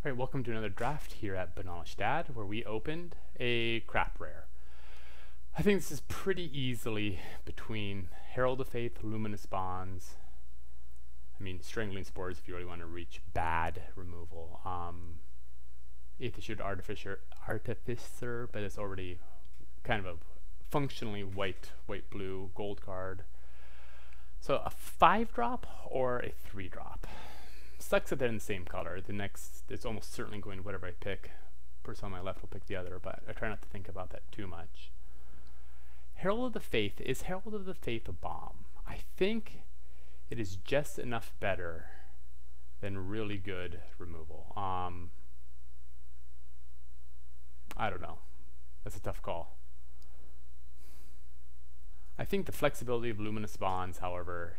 Alright, welcome to another draft here at Benalish Dad, where we opened a crap rare. I think this is pretty easily between Herald of Faith, Luminous Bonds, Strangling Spores if you really want to reach bad removal. Aether Artificer, but it's already kind of a functionally white-blue gold card. So a 5-drop or a 3-drop. Sucks that they're in the same color. The next, it's almost certainly going to whatever I pick. Person on my left will pick the other, but I try not to think about that too much. Herald of the Faith. Is Herald of the Faith a bomb? I think it is just enough better than really good removal. I don't know. That's a tough call. I think the flexibility of Luminous Bonds, however,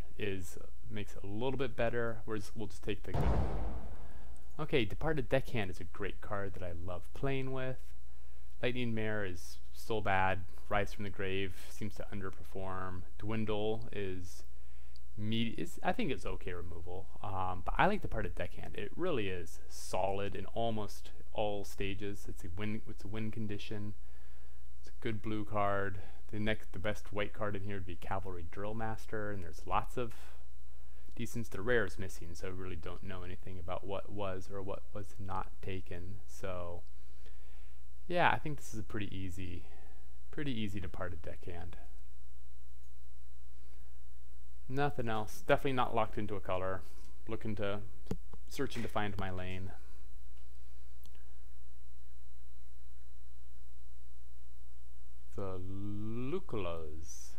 makes it a little bit better. We'll just take the good. Okay, Departed Deckhand is a great card that I love playing with. Lightning Mare is still bad. Rise from the Grave seems to underperform. Dwindle I think it's okay removal, but I like Departed Deckhand. It really is solid in almost all stages. It's a win condition. It's a good blue card. The best white card in here would be Cavalry Drill Master, and there's lots of decents. The rare is missing, so I really don't know anything about what was or what was not taken. So yeah, I think this is a pretty easy Departed Deckhand. Nothing else. Definitely not locked into a color. Searching to find my lane. The Luculas.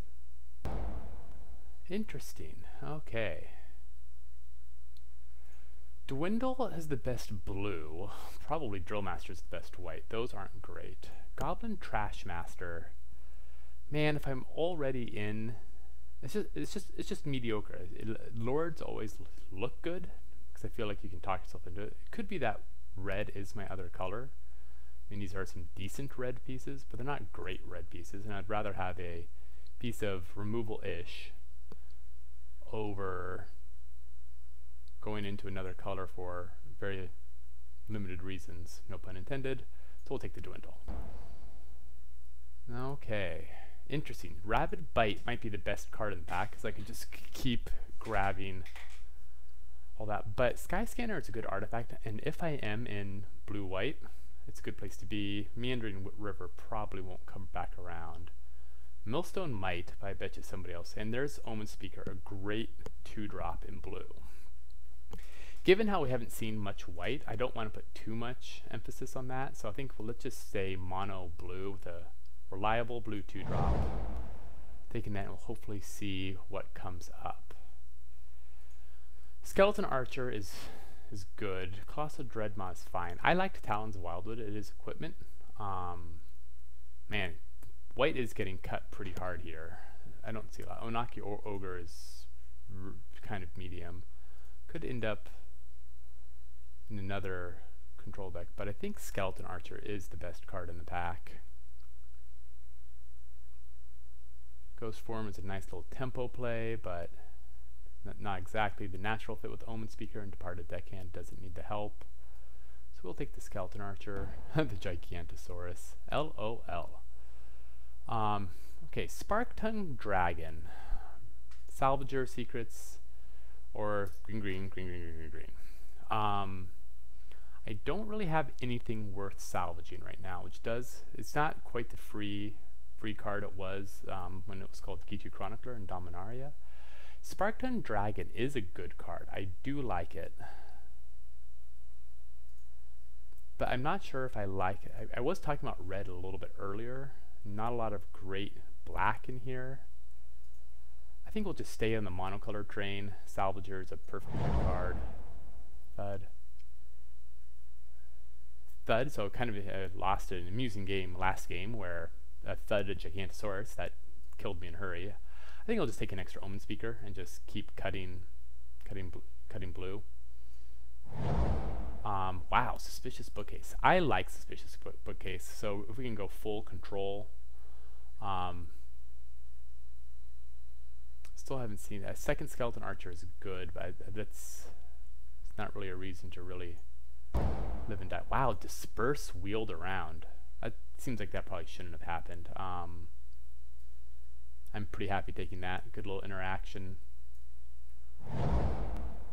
Interesting. Okay. Dwindle has the best blue. Probably Drill Master's the best white. Those aren't great. Goblin Trash Master. Man, if I'm already in, it's just mediocre. Lords always look good because I feel like you can talk yourself into it. It could be that red is my other color. These are some decent red pieces, but they're not great red pieces, and I'd rather have a piece of removal-ish over going into another color for very limited reasons, no pun intended. So we'll take the Dwindle. Okay, interesting. Rabid Bite might be the best card in the pack because I can just keep grabbing all that. But Skyscanner is a good artifact, and if I am in blue-white, it's a good place to be. Meandering River probably won't come back around. Millstone might, but I bet you somebody else. And there's Omen Speaker, a great 2-drop in blue. Given how we haven't seen much white, I don't want to put too much emphasis on that. So I think let's just say mono blue with a reliable blue 2-drop. Taking that, and we'll hopefully see what comes up. Skeleton Archer is good. Colossal Dreadmaw is fine. I liked Talons of Wildwood. It is equipment. Man, white is getting cut pretty hard here. I don't see a lot. Onaki or Ogre is kind of medium. Could end up in another control deck, but I think Skeleton Archer is the best card in the pack. Ghost Form is a nice little tempo play, but not exactly the natural fit with Omen Speaker, and Departed Deckhand doesn't need the help. So we'll take the Skeleton Archer, the Gigantosaurus. LOL. Okay, Spark Tongue Dragon. Salvager Secrets, or green. I don't really have anything worth salvaging right now, it's not quite the free card it was when it was called Gitu Chronicler and Dominaria. Sparktongue Dragon is a good card. I do like it. But I'm not sure if I like it. I was talking about red a little bit earlier. Not a lot of great black in here. I think we'll just stay on the monocolor train. Salvager is a perfectly good card. Thud, so kind of lost an amusing game last game where a Thud a Gigantosaurus that killed me in a hurry. I think I'll just take an extra Omen Speaker and just keep cutting blue. Wow, Suspicious Bookcase. I like Suspicious Bookcase, so if we can go full control. Still haven't seen that. Second Skeleton Archer is good, but it's not really a reason to really Live and die. Wow, disperse wheeled around. That seems like that probably shouldn't have happened. I'm pretty happy taking that. Good little interaction.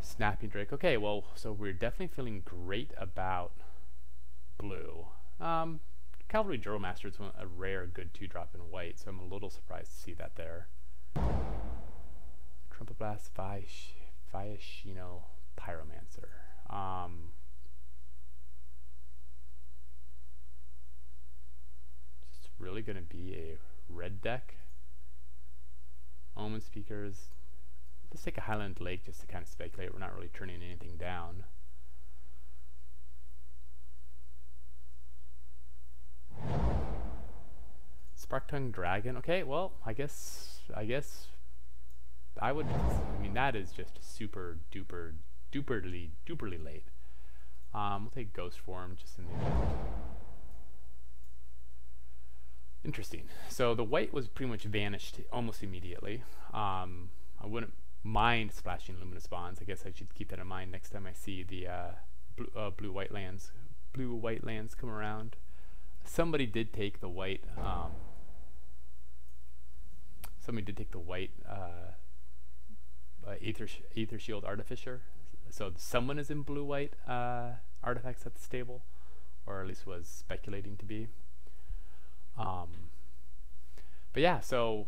Snapping Drake. Okay, well, so we're definitely feeling great about blue. Cavalry Drill Master is a rare good 2-drop in white, so I'm a little surprised to see that there. Trumpet Blast, Viashino, Pyromancer. It's really going to be a red deck. Omen Speakers. Let's take a Highland Lake just to kind of speculate. We're not really turning anything down. Sparktongue Dragon. Okay, well, I guess I would. I mean, that is just super duperly late. We'll take Ghost Form just in the event. Interesting. So the white was pretty much vanished almost immediately. I wouldn't mind splashing Luminous Bonds. I guess I should keep that in mind next time I see the blue white lands come around. Somebody did take the white. Somebody did take the white Aether Shield Artificer. So someone is in blue-white artifacts at the stable, or at least was speculating to be. But yeah, so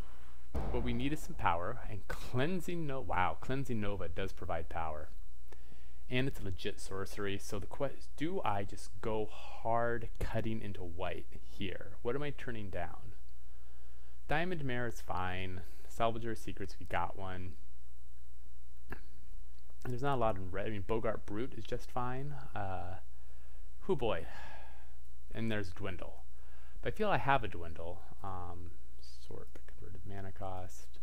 what we need is some power, and Cleansing Nova. Wow, Cleansing Nova does provide power, and it's a legit sorcery. So the question: do I just go hard cutting into white here? What am I turning down? Diamond Mare is fine. Salvager Secrets, we got one. There's not a lot in red. I mean, Bogart Brute is just fine. Hoo boy. And there's Dwindle. But I feel I have a Dwindle. Sort of converted mana cost.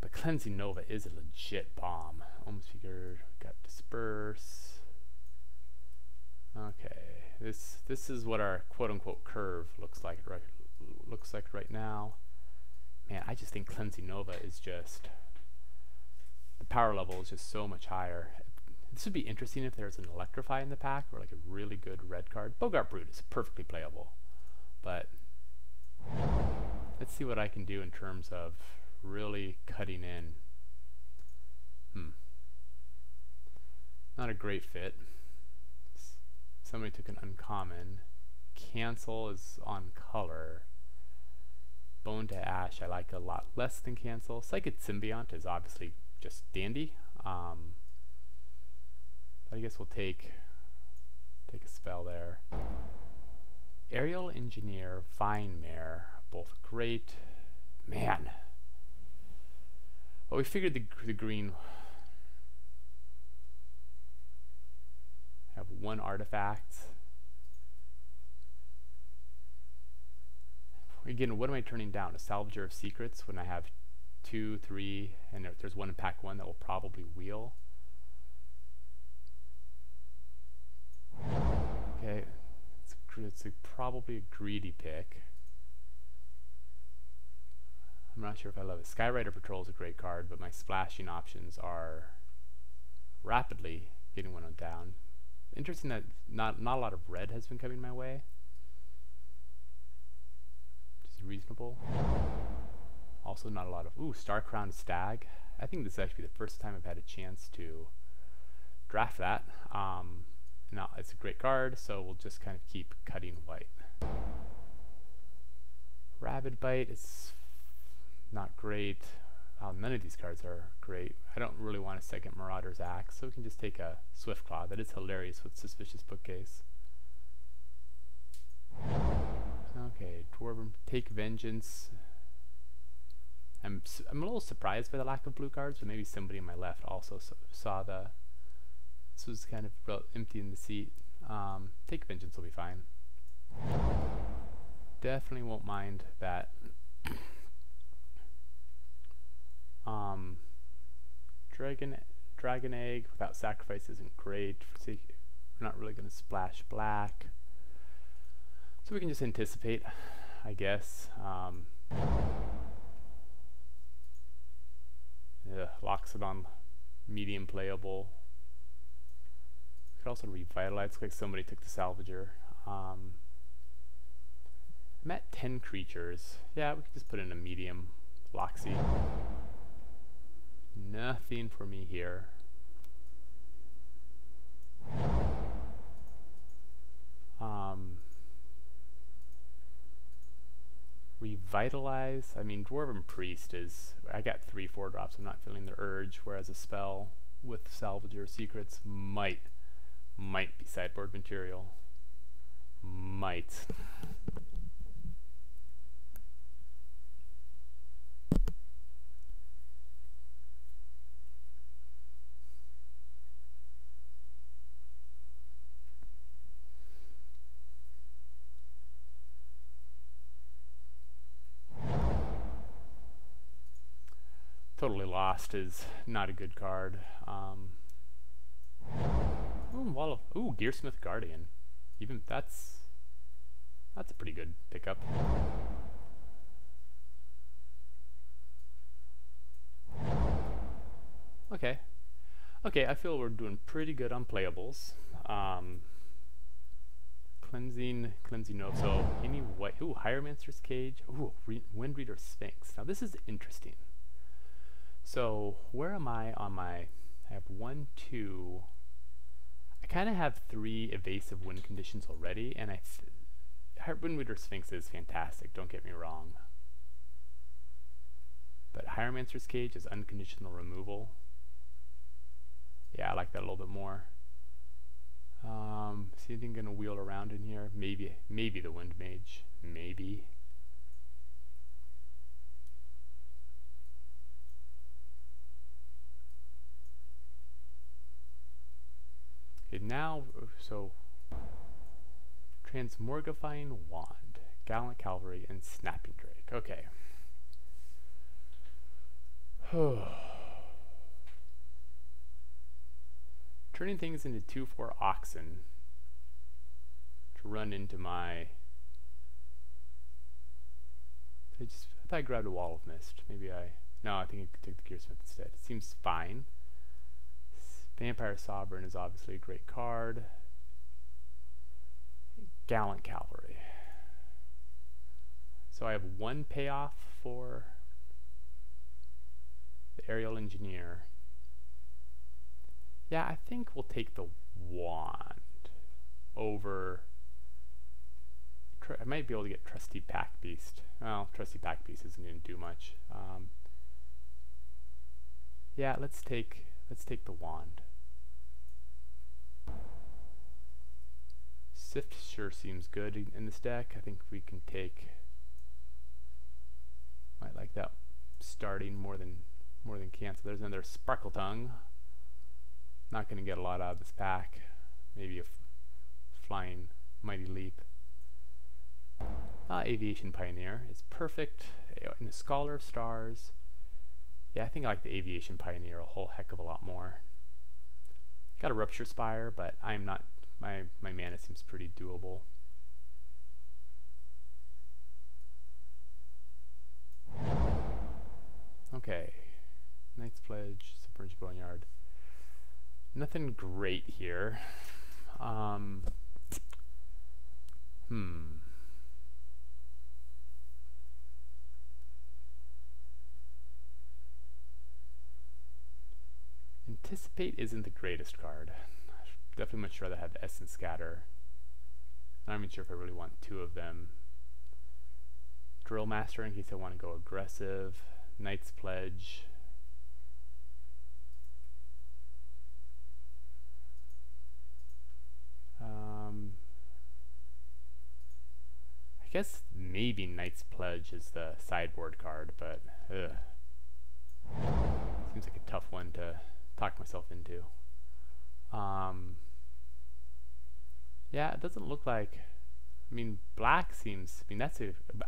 But Cleansing Nova is a legit bomb. Almost figured. Got Disperse. Okay. This is what our quote-unquote curve looks like right now. Man, I just think Cleansing Nova is just, the power level is just so much higher. This would be interesting if there's an Electrify in the pack, or like a really good red card. Bogart Brute is perfectly playable, but let's see what I can do in terms of really cutting in. Not a great fit. Somebody took an uncommon. Cancel is on color. Bone to Ash I like a lot less than Cancel. Psychic Symbiont is obviously just dandy. I guess we'll take a spell there. Aerial Engineer, Vine Mare, both great. Man. Well, we figured the green have one artifact. Again, what am I turning down? A Salvager of Secrets when I have 2, 3, and there's one in pack 1 that will probably wheel. Okay, it's probably a greedy pick. I'm not sure if I love it. Skyrider Patrol is a great card, but my splashing options are rapidly getting one down. Interesting that not a lot of red has been coming my way. Reasonable. Also not a lot of Star-Crowned Stag. I think this is actually the first time I've had a chance to draft that. Now it's a great card, so we'll just kind of keep cutting white. Rabid Bite is not great. None of these cards are great. I don't really want a second Marauder's Axe, so we can just take a Swiftclaw. That is hilarious with Suspicious Bookcase. Okay, Dwarven, take Vengeance. I'm a little surprised by the lack of blue cards, but maybe somebody on my left also saw this was kind of empty in the seat. Take Vengeance will be fine. Definitely won't mind that. Dragon Egg without sacrifice isn't great. We're not really going to splash black. So we can just anticipate, I guess. Loxodon, medium playable. Could also revitalize. Looks like somebody took the salvager. I'm at 10 creatures. Yeah, we could just put in a medium Loxy. Nothing for me here. Revitalize. I mean, Dwarven Priest is... I got 3 4-drops. I'm not feeling the urge, whereas a spell with Salvager Secrets might be sideboard material. Might. Totally Lost is not a good card. Ooh, Gearsmith Guardian. Even that's a pretty good pickup. Okay. Okay, I feel we're doing pretty good on playables. Cleansing no. So any white. Ooh, Hieromancer's Cage. Ooh, Windreader Sphinx. Now this is interesting. So where am I on my? I have 1, 2. I kind of have 3 evasive win conditions already, and Windreader Sphinx is fantastic. Don't get me wrong. But Hieromancer's Cage is unconditional removal. Yeah, I like that a little bit more. Is anything gonna wheel around in here? Maybe the Wind Mage. Maybe. Okay, now, so Transmorgifying Wand, Gallant Cavalry, and Snapping Drake. Okay. Turning things into 2/4 Oxen to run into my... I thought I grabbed a Wall of Mist. No, I think I could take the Gearsmith instead. It seems fine. Vampire Sovereign is obviously a great card. Gallant Cavalry. So I have 1 payoff for the Aerial Engineer. Yeah, I think we'll take the Wand over... I might be able to get Trusty Pack Beast. Well, Trusty Pack Beast isn't going to do much. Yeah, let's take the Wand. Sift sure seems good in this deck. I think we can take... Might like that starting more than cancel. There's another Sparkle Tongue. Not going to get a lot out of this pack. Maybe a flying Mighty Leap. Aviation Pioneer is perfect. In the Scholar of Stars. Yeah, I think I like the Aviation Pioneer a whole heck of a lot more. Got a Rupture Spire, but I'm not... My mana seems pretty doable. Okay. Knight's Pledge, Submerged Boneyard. Nothing great here. Anticipate isn't the greatest card. Definitely much rather have Essence Scatter. Not even sure if I really want 2 of them. Drill Master in case I want to go aggressive. Knight's Pledge. I guess maybe Knight's Pledge is the sideboard card, but seems like a tough one to talk myself into. Yeah, it doesn't look like... I mean, black seems... I mean, that's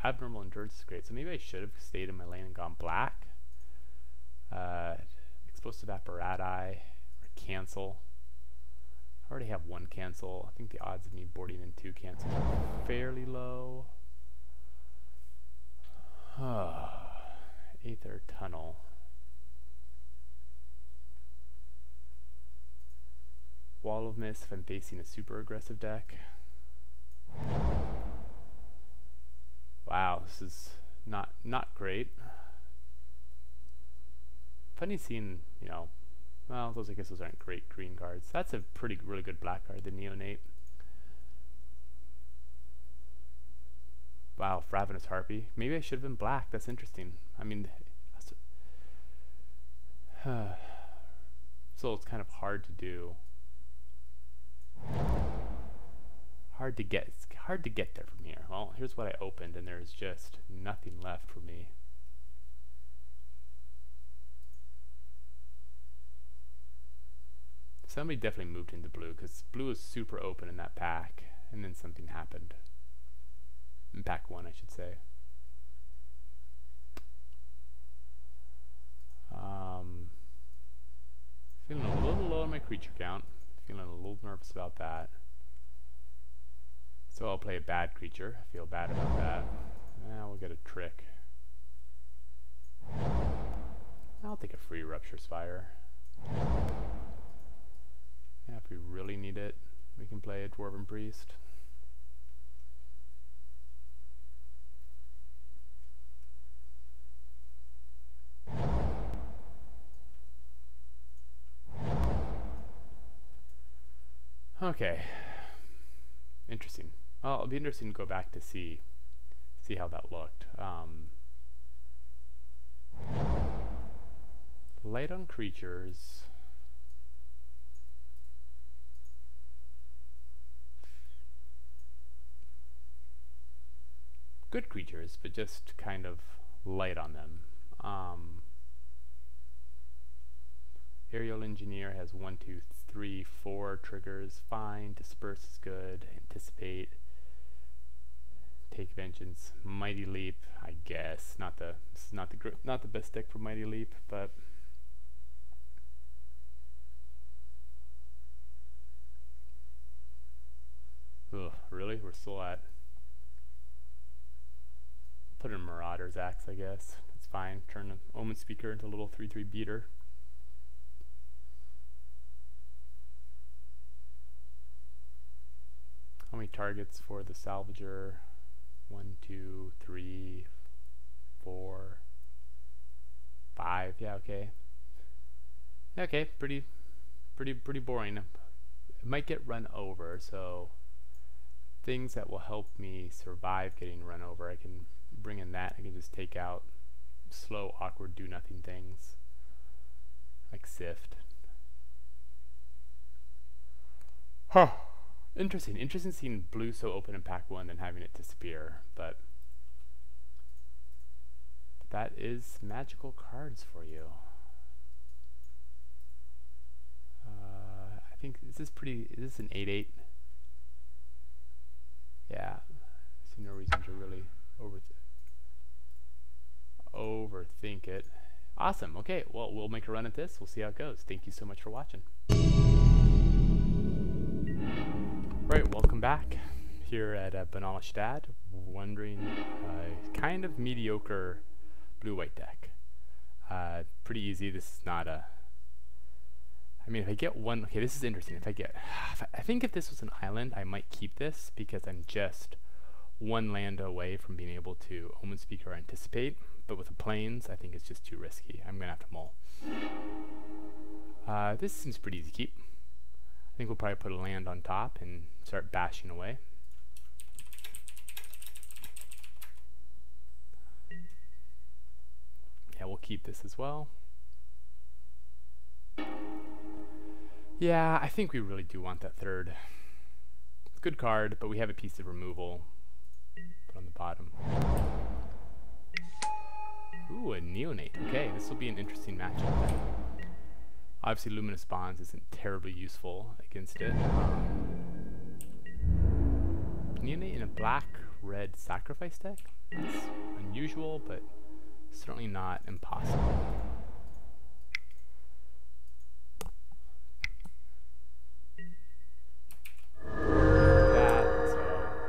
abnormal endurance is great, so maybe I should have stayed in my lane and gone black. Explosive Apparati, or cancel. I already have 1 cancel. I think the odds of me boarding in 2 cancels are fairly low. Aether Tunnel. Wall of Mist if I'm facing a super aggressive deck. Wow, this is not great. Funny seeing, you know, well, I guess those aren't great green cards. That's a really good black card, the Neonate. Wow, Ravenous Harpy. Maybe I should have been black. That's interesting. I mean, so it's kind of hard to do. Hard to get there from here. Well, here's what I opened, and there's just nothing left for me. Somebody definitely moved into blue, because blue is super open in that pack, and then something happened. In pack 1, I should say. Feeling a little low on my creature count. Feeling a little nervous about that. So I'll play a bad creature. I feel bad about that. We'll get a trick. I'll take a free Rupture Spire. Yeah, if we really need it, we can play a Dwarven Priest. Okay. Interesting. Well, it'll be interesting to go back to see how that looked. Light on creatures. Good creatures, but just kind of light on them. Aerial Engineer has 1, 2, 3, 4 triggers. Fine. Disperse is good. Anticipate. Take Vengeance. Mighty Leap, I guess. This is not the best deck for Mighty Leap, but ugh, really? We're still at. Put in Marauder's Axe, I guess. That's fine. Turn an Omen Speaker into a little 3/3 beater. How many targets for the Salvager? 1, 2, 3, 4, 5. Yeah, okay. Okay, pretty boring. It might get run over, so things that will help me survive getting run over, I can bring in that. I can just take out slow, awkward, do-nothing things like Sift. Huh. Interesting seeing blue so open in pack 1 and having it disappear, but that is magical cards for you. I think is this an 8/8? Yeah, I see no reason to really overthink it. Awesome. Okay, well, we'll make a run at this. We'll see how it goes. Thank you so much for watching. Right, welcome back here at Benalish Dad. Wondering, kind of mediocre blue-white deck. Pretty easy. This is not a. I mean, if I get one, okay, this is interesting. I think if this was an island, I might keep this because I'm just one land away from being able to Omen Speaker or Anticipate. But with the plains, I think it's just too risky. I'm gonna have to mull. This seems pretty easy to keep. I think we'll probably put a land on top and start bashing away. Yeah, we'll keep this as well. Yeah, I think we really do want that third. It's a good card, but we have a piece of removal. Put on the bottom. Ooh, a Neonate. Okay, this will be an interesting matchup. Obviously, Luminous Bonds isn't terribly useful against it. Neonate in a black-red sacrifice deck? That's unusual, but certainly not impossible.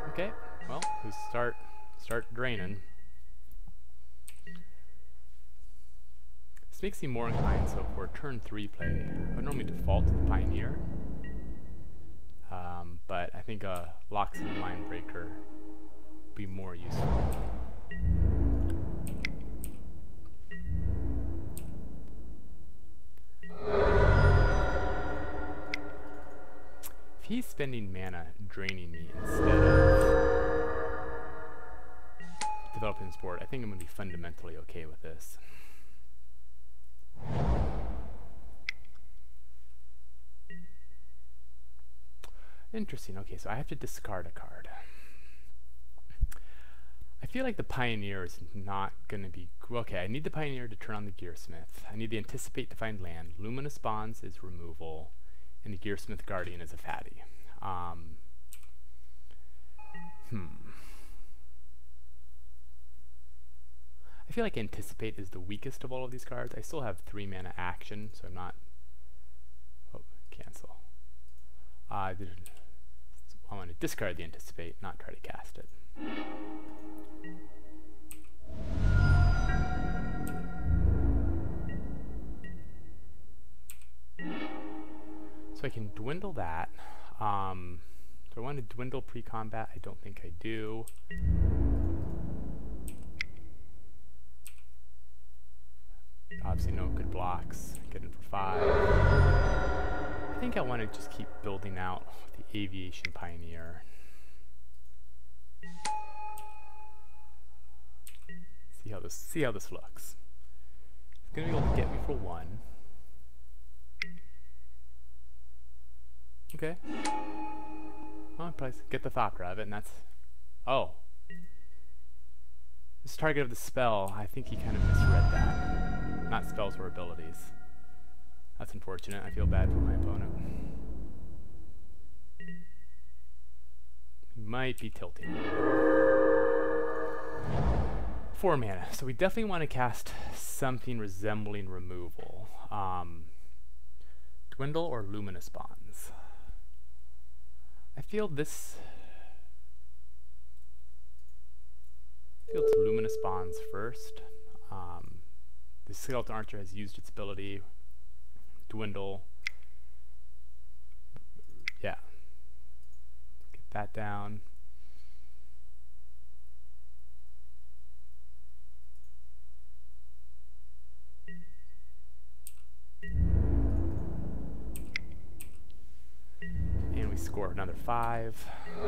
Okay, well, we start draining. This makes me more inclined, so for turn 3 play, I would normally default to the Pioneer. but I think a Loxodon Line Breaker would be more useful. If he's spending mana draining me instead of developing this board, I think I'm going to be fundamentally okay with this. Interesting. Okay, so I have to discard a card. I feel like the Pioneer is not going to be... Okay, I need the Pioneer to turn on the Gearsmith. I need the Anticipate to find land. Luminous Bonds is removal. And the Gearsmith Guardian is a fatty. I feel like Anticipate is the weakest of all of these cards. I still have 3 mana action, so I'm not... Oh, cancel. I want to discard the Anticipate, not try to cast it. So I can dwindle that. Do I want to dwindle pre-combat? I don't think I do. Obviously no good blocks. Get in for 5. I think I want to just keep building out the Aviation Pioneer. See how this looks. It's gonna be able to get me for 1. Okay. Well, I'll probably get the Thopter of it, and that's... Oh. This target of the spell, I think he kind of misread that. Not spells or abilities. That's unfortunate. I feel bad for my opponent. He might be tilting. 4 mana. So we definitely want to cast something resembling removal. Dwindle or Luminous Bonds. I feel it's Luminous Bonds first. The Skeleton Archer has used its ability. Dwindle. Yeah. Get that down. And we score another 5. So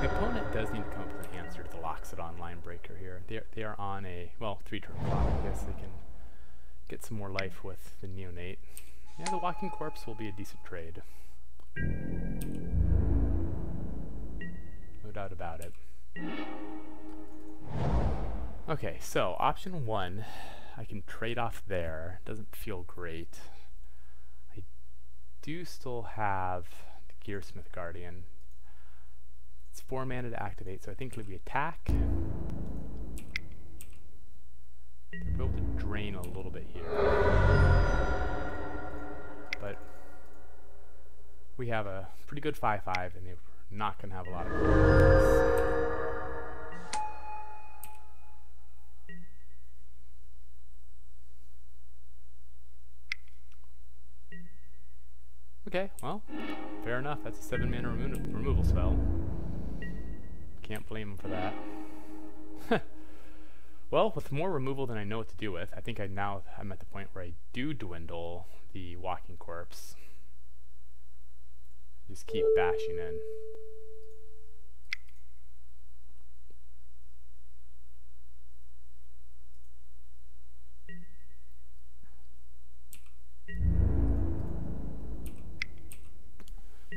the opponent does need to come up with an answer to the Loxodon Line Breaker here. They are on a, well, 3-turn clock. I guess they can get some more life with the Neonate. Yeah, the Walking Corpse will be a decent trade. No doubt about it. Okay, so option 1, I can trade off there. Doesn't feel great. I do still have the Gearsmith Guardian. It's 4 mana to activate, so I think if we attack, we're able to drain a little bit here. But we have a pretty good 5/5, and they're not going to have a lot of cards. Okay, well, fair enough. That's a 7 mana removal spell. Can't blame him for that. Well, with more removal than I know what to do with, I think I'm at the point where I do dwindle the Walking Corpse. Just keep bashing in.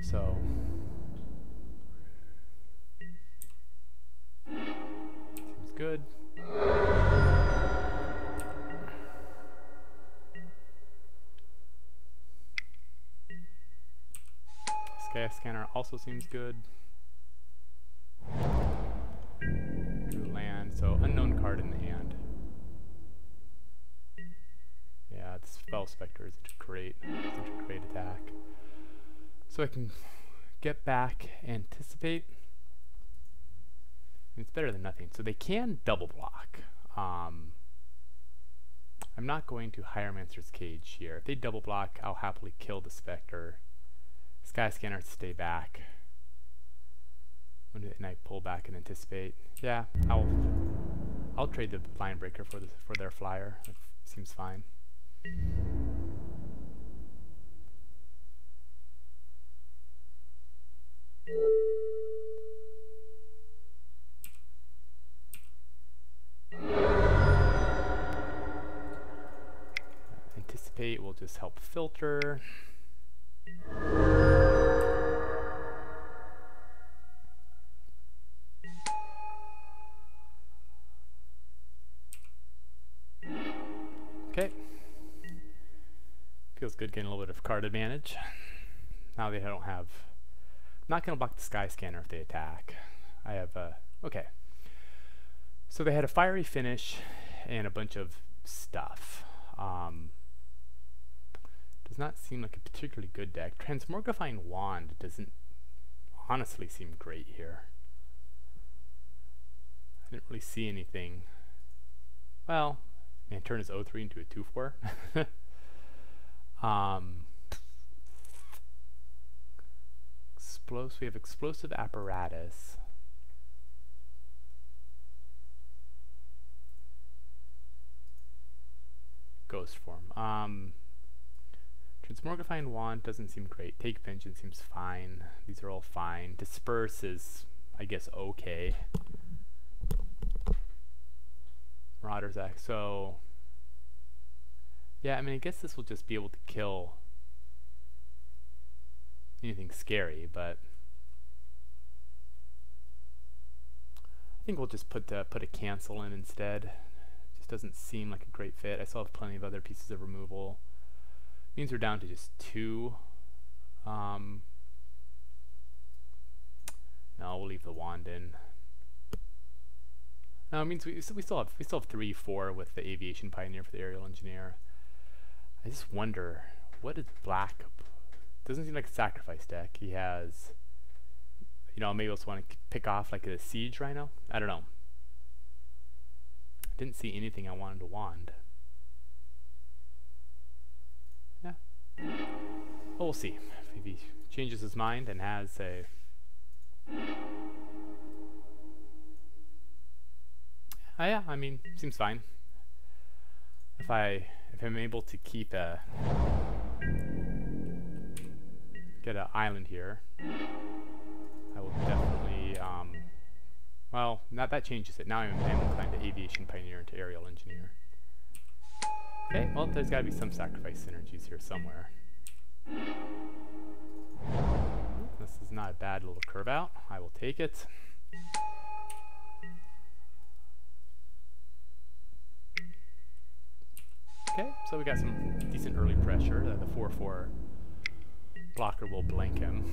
So seems good. Sky Scanner also seems good. Land, so unknown card in the hand. Yeah, the Spell Spectre is such a great attack. So I can get back, Anticipate. It's better than nothing. So they can double block. I'm not going to Hieromancer's Cage here. If they double block, I'll happily kill the Spectre. Sky Scanner to stay back. Can I pull back and anticipate? Yeah, I'll trade the line breaker for their flyer. That seems fine. Anticipate will just help filter. Okay. Feels good getting a little bit of card advantage. Now they don't have... I'm not going to block the Sky Scanner if they attack. I have... okay. So they had a fiery finish and a bunch of stuff. Does not seem like a particularly good deck. Transmogrifying Wand doesn't honestly seem great here. I didn't really see anything. Well, man, turn his 0-3 into a 2-4. We have Explosive Apparatus. Ghost form. Transmogrifying Wand doesn't seem great. Take Pension seems fine. These are all fine. Disperse is, I guess, okay. Marauder's Act. So, yeah, I mean, I guess this will just be able to kill anything scary, but I think we'll just put a cancel in instead. Just doesn't seem like a great fit. I still have plenty of other pieces of removal. Means we're down to just 2. No, we'll leave the wand in. No, it means we still have 3, 4 with the Aviation Pioneer for the Aerial Engineer. I just wonder, what is black? Doesn't seem like a sacrifice deck. He has, you know, maybe also want to pick off like a Siege Rhino. I don't know. Didn't see anything I wanted to wand. Yeah. Well, we'll see if he changes his mind and has a. Yeah, I mean, seems fine. If I'm able to keep get an island here, I will definitely well, not that changes it. Now I'm inclined to Aviation Pioneer into Aerial Engineer. Okay, well, there's got to be some sacrifice synergies here somewhere. This is not a bad little curve out. I will take it. Okay, so we got some decent early pressure. The 4/4 blocker will blank him.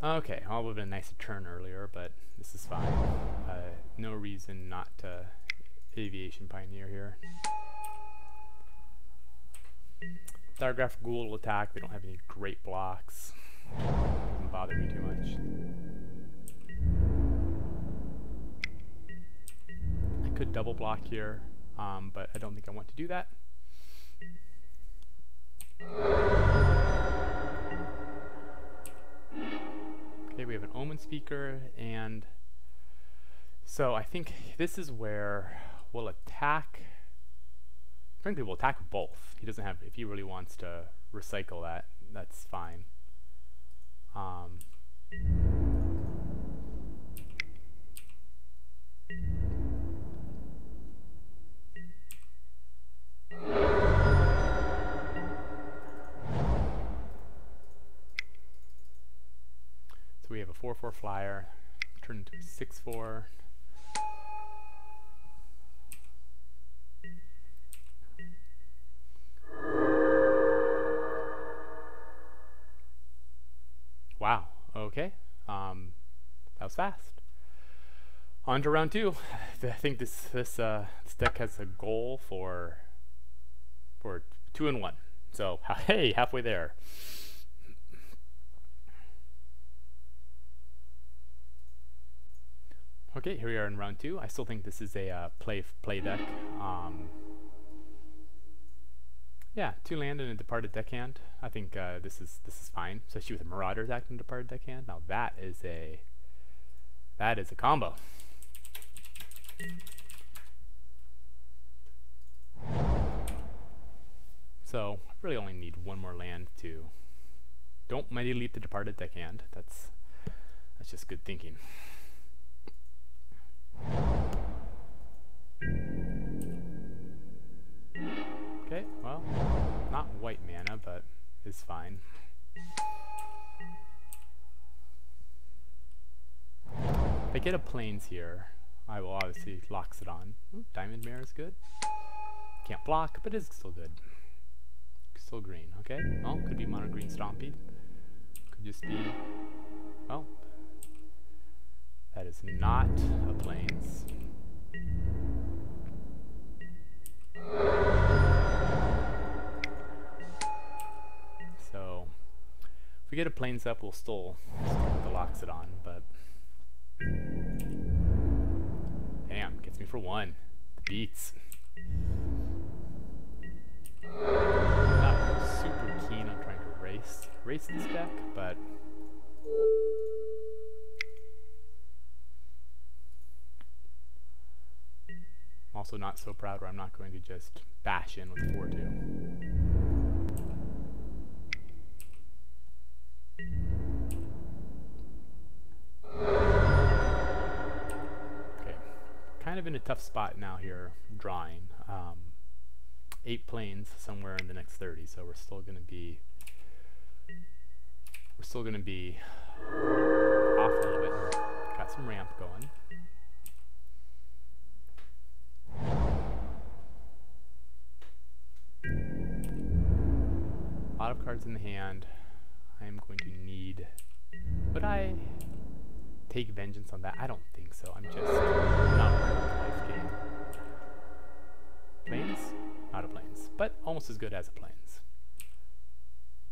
Okay, well, it would have been a nicer turn earlier, but this is fine. No reason not to Aviation Pioneer here. Diagraph Ghoul will attack. They don't have any great blocks. Doesn't bother me too much. I could double block here, but I don't think I want to do that. Okay, we have an Omen Speaker, and so I think this is where we'll attack. Frankly, we'll attack both. He doesn't have, if he really wants to recycle that, that's fine. So we have a 4/4 flyer, turn into a 6/4. Wow, okay, that was fast. On to round 2. I think this deck has a goal for 2-1. So hey, halfway there. Okay, here we are in round 2. I still think this is a play deck. Yeah, 2 land and a departed deckhand. I think this is fine, especially with a Marauders Act and departed deckhand. Now that is a combo. So I really only need 1 more land to. Don't Mighty Leap the departed deckhand. That's just good thinking. Okay, well, not white mana, but is fine. If I get a plains here, I will obviously Loxodon. Ooh, Diamond Mare is good. Can't block, but is still good. Still green, okay? Well, could be mono green Stompy. Could just be, well, that is not a plains. So, if we get a plains up, we'll still stick with the Loxodon, but damn, gets me for 1. The beats. Not super keen on trying to race this deck, but I'm also not so proud where I'm not going to just bash in with 4-2. Okay, kind of in a tough spot now here, drawing. 8 plains somewhere in the next 30, so we're still going to be off a little bit. Got some ramp going. A lot of cards in the hand. I am going to need. Would I take vengeance on that? I don't think so. I'm just not worried about the life gain. Plains? Not a plains, but almost as good as a plains.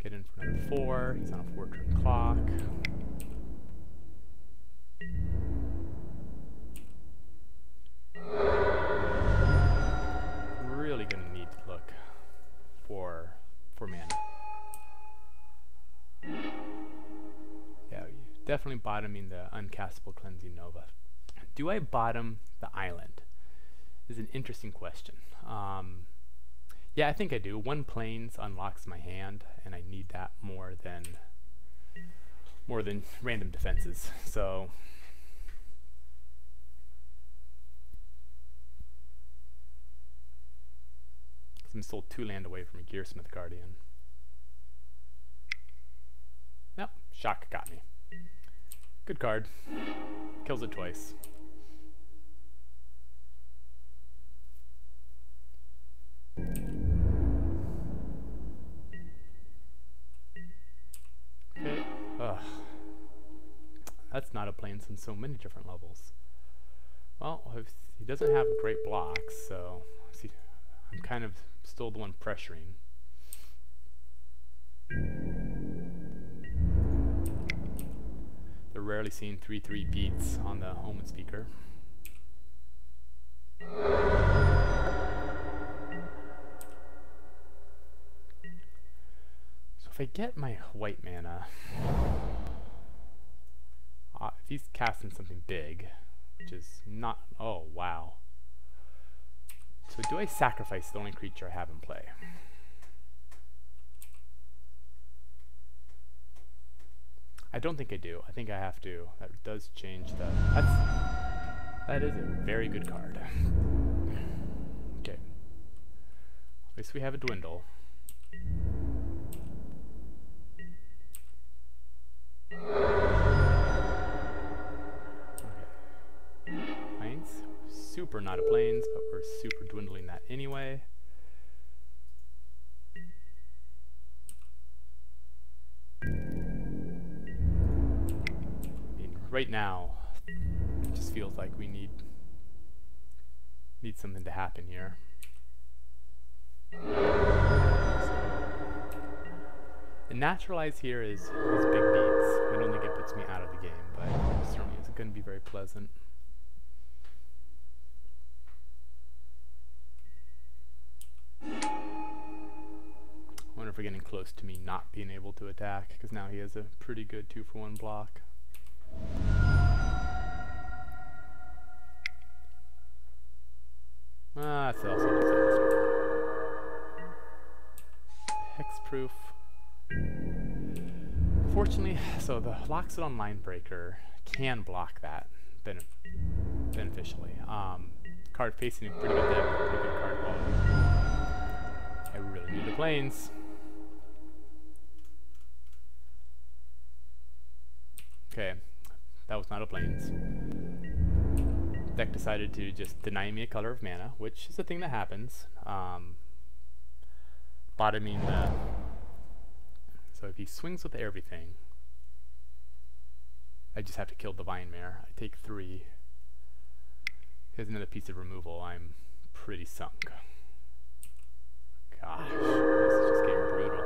Get in for another 4. He's on a 4-turn clock. Really gonna need to look for mana. Yeah, definitely bottoming the uncastable Cleansing Nova. Do I bottom the island? Is an interesting question. Yeah, I think I do. 1 plains unlocks my hand, and I need that more than random defenses. So I'm still 2 land away from a Gearsmith Guardian. Nope, Shock got me. Good card. Kills it twice. Okay. Ugh. That's not a plains on so many different levels. Well, he doesn't have great blocks, so see, I'm kind of still the one pressuring. The rarely seen 3/3 beats on the Omen speaker. So if I get my white mana, if he's casting something big, which is not, oh wow. So do I sacrifice the only creature I have in play? I don't think I do. I think I have to. That does change the... That is a very good card. Okay. At least we have a Dwindle. Okay. Plains. Super not a plains, but we're super dwindling that anyway. Right now, it just feels like we need something to happen here. The naturalize here is big beats. I don't think it puts me out of the game, but certainly isn't going to be very pleasant. for getting close to me not being able to attack, because now he has a pretty good 2-for-1 block. That's also a disaster. Hexproof. Fortunately, so the Loxodon Online Breaker can block that beneficially. Card facing a pretty good deck, pretty good card quality. I really need the planes. Okay, that was not a planes. Deck decided to just deny me a color of mana, which is a thing that happens. Bottoming the... So if he swings with everything, I just have to kill Divine Mare. I take 3. Here's another piece of removal. I'm pretty sunk. Gosh, this is just getting brutal.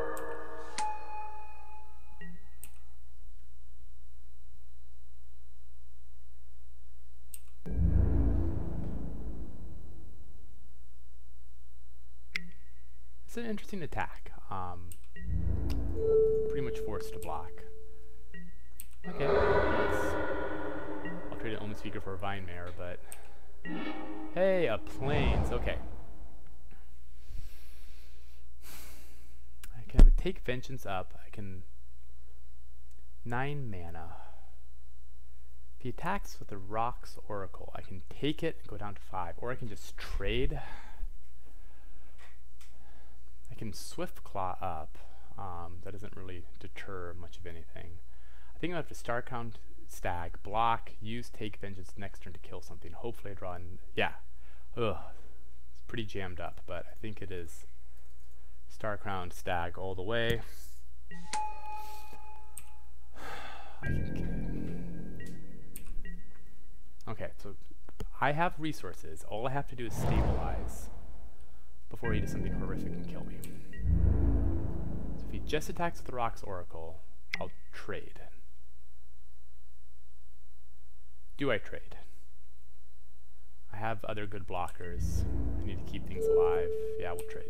It's an interesting attack. Pretty much forced to block. Okay, I'll trade an Omen Speaker for a Vine Mare, but... Hey, a Plains, okay. I can have a Take Vengeance up, I can... 9 mana. If he attacks with the Rocks Oracle, I can take it and go down to 5, or I can just trade. I can Swift Claw up. That doesn't really deter much of anything. I think I have to Starcrowned Stag, block, use Take Vengeance next turn to kill something. Hopefully I draw in, yeah. Ugh, it's pretty jammed up, but I think it is Starcrowned Stag all the way. Okay, so I have resources. All I have to do is stabilize before he does something horrific and kill me. So if he just attacks with the Rocks Oracle, I'll trade. Do I trade? I have other good blockers. I need to keep things alive. Yeah, we'll trade.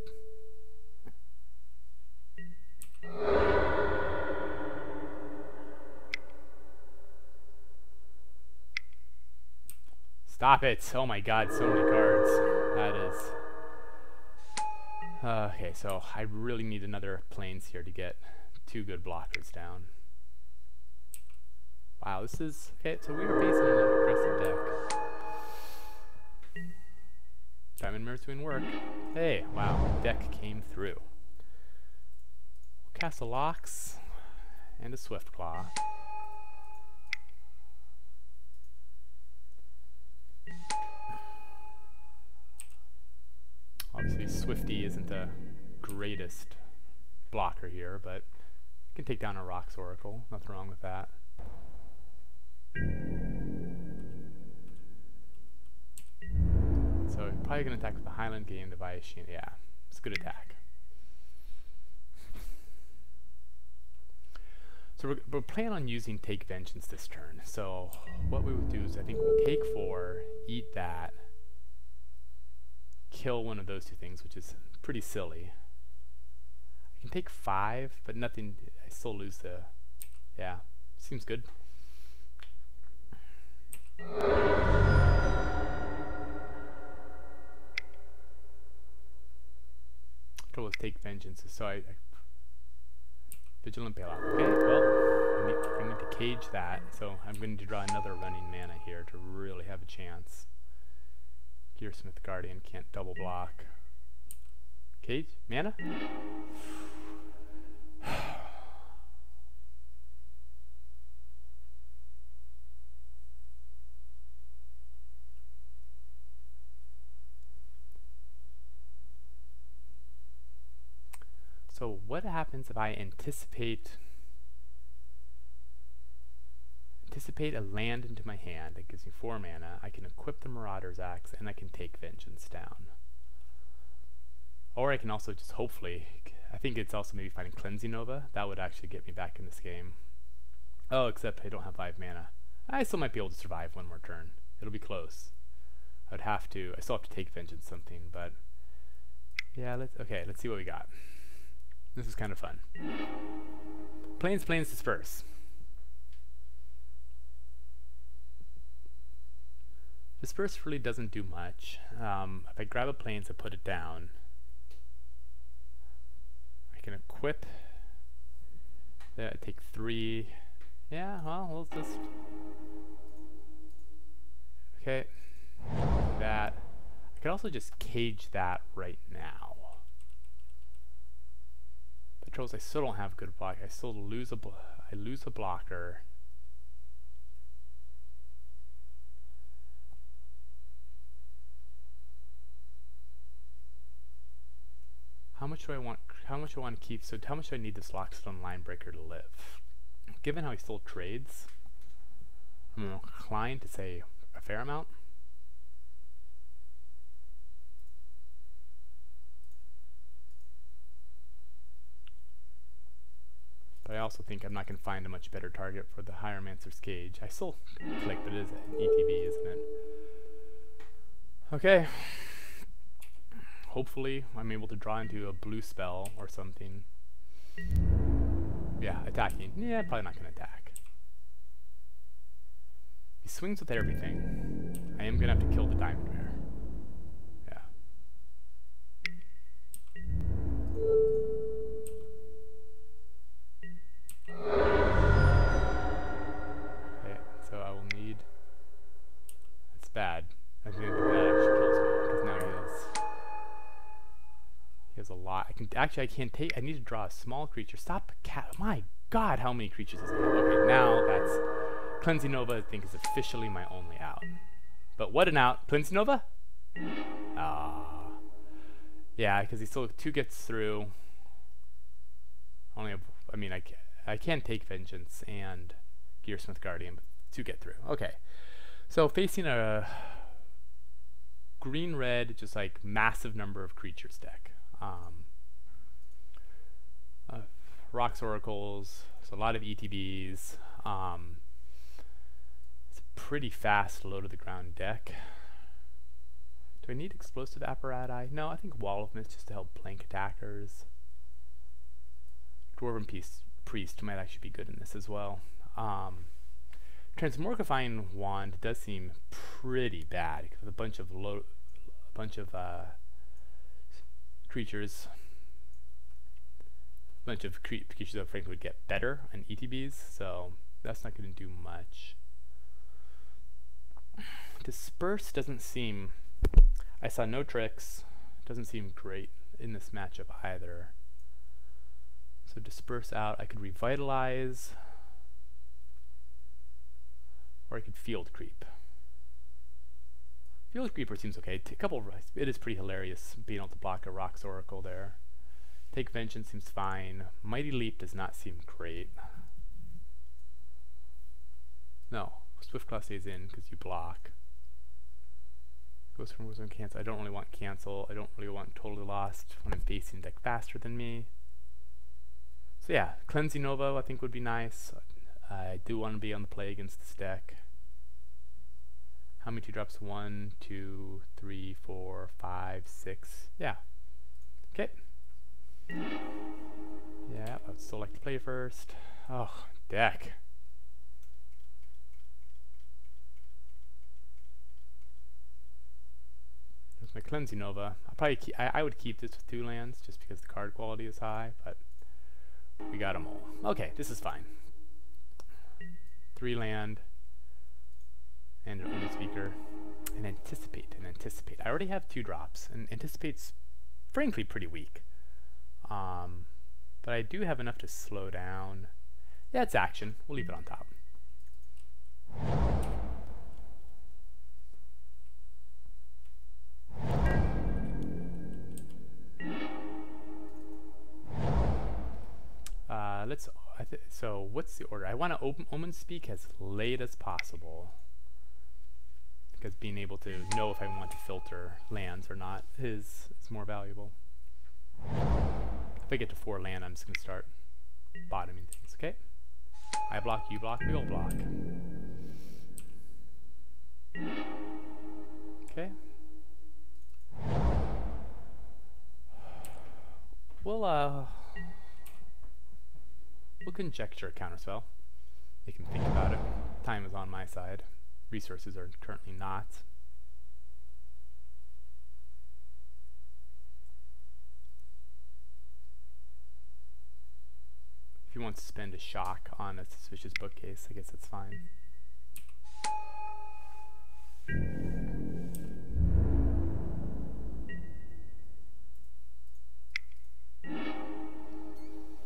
Stop it! Oh my god, so many cards. That is... okay, so I really need another Plains here to get 2 good blockers down. Wow, this is... Okay, so we were facing an aggressive deck. Diamond Mare's doing work. Hey, wow, deck came through. We'll cast a Lox and a Swift Claw. Obviously, Swifty isn't the greatest blocker here, but you can take down a Rocks Oracle. Nothing wrong with that. So, you're probably going to attack with the Highland Game, the Viashina. Yeah, it's a good attack. So, we're planning on using Take Vengeance this turn. So, what we would do is I think we'll take 4, eat that, kill one of those 2 things, which is pretty silly. I can take 5, but nothing, I still lose the, yeah, seems good. Trouble with Take Vengeance, so I Vigilant Bailout. Okay, well, I need to cage that, so I'm going to draw another running mana here to really have a chance. Gearsmith Guardian can't double block. Cage? Mana? So what happens if I anticipate a land into my hand that gives me 4 mana? I can equip the Marauder's Axe and I can take Vengeance down. Or I can also just hopefully, I think it's also maybe finding Cleansing Nova. That would actually get me back in this game. Oh, except I don't have 5 mana. I still might be able to survive one more turn. It'll be close. I still have to take Vengeance something, but yeah, let's see what we got. This is kind of fun. Plains, plains, disperse. Disperse really doesn't do much. If I grab a plains and put it down, I can equip. I take 3. Yeah, well, we'll just... Okay. That. I could also just cage that right now. Patrols, I still don't have good block. I still lose I lose a blocker. How much do I want? How much do I want to keep? So how much do I need this Lockstone Linebreaker to live? Given how he still trades, I'm inclined to say a fair amount. But I also think I'm not going to find a much better target for the Hieromancer's Cage. I still click, but it is an ETB, isn't it? Okay. Hopefully I'm able to draw into a blue spell or something. Yeah, attacking. Yeah, probably not going to attack. He swings with everything. I am going to have to kill the Diamond Rare. Yeah. Okay, so I will need... That's bad. I think that actually kills me, because now he has a lot. I can't take. I need to draw a small creature. Stop, cat. My God, how many creatures does he have? Okay, now that's Cleansing Nova. I think is officially my only out. But what an out, Cleansing Nova. Yeah, because he still 2 gets through. Only have. I mean, I can take Vengeance and Gearsmith Guardian, but 2 get through. Okay, so facing a green-red, just like massive number of creatures deck. Rocks, Oracles, so a lot of ETBs. It's a pretty fast low to the ground deck. Do I need Explosive Apparatus? No, I think Wall of Mist just to help blank attackers. Dwarven Priest might actually be good in this as well. Transmorgifying Wand does seem pretty bad because a bunch of creatures. A bunch of creatures that frankly would get better in ETBs, so that's not going to do much. Disperse doesn't seem... I saw no tricks. Doesn't seem great in this matchup either. So disperse out. I could revitalize, or I could field creep. Field Creeper seems okay. It is pretty hilarious being able to block a Rocks Oracle there. Take Vengeance seems fine. Mighty Leap does not seem great. No, Swiftclaw stays in because you block. Ghost from Warzone cancel. I don't really want cancel. I don't really want Totally Lost when I'm facing deck faster than me. So yeah, Cleansing Nova I think would be nice. I do want to be on the play against this deck. How many 2-drops? 1, 2, 3, 4, 5, 6. Yeah. Okay. Yeah, I'd still like to play first. Oh, deck. There's my Cleansing Nova. I would keep this with 2 lands just because the card quality is high, but we got them all. Okay, this is fine. 3 land. And an Only Speaker. And Anticipate. I already have 2 drops, and Anticipate's frankly pretty weak. But I do have enough to slow down. Yeah, it's action. We'll leave it on top. So what's the order? I want to Omen Speak as late as possible, because being able to know if I want to filter lands or not is more valuable. If I get to 4 land, I'm just going to start bottoming things, okay? I block, you block, we all block. Okay. We'll We'll conjecture a counterspell. They can think about it. Time is on my side. Resources are currently not. If he wants to spend a shock on a suspicious bookcase, I guess that's fine.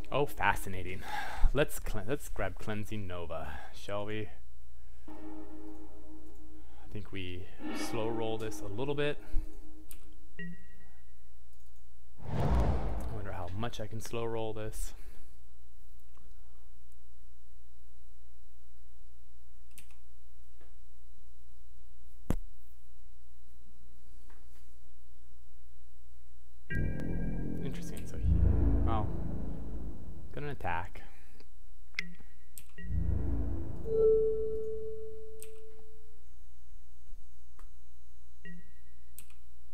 Oh, fascinating. Let's grab Cleansing Nova, shall we? I think we slow roll this a little bit. I wonder how much I can slow roll this. Interesting, so well, gonna attack.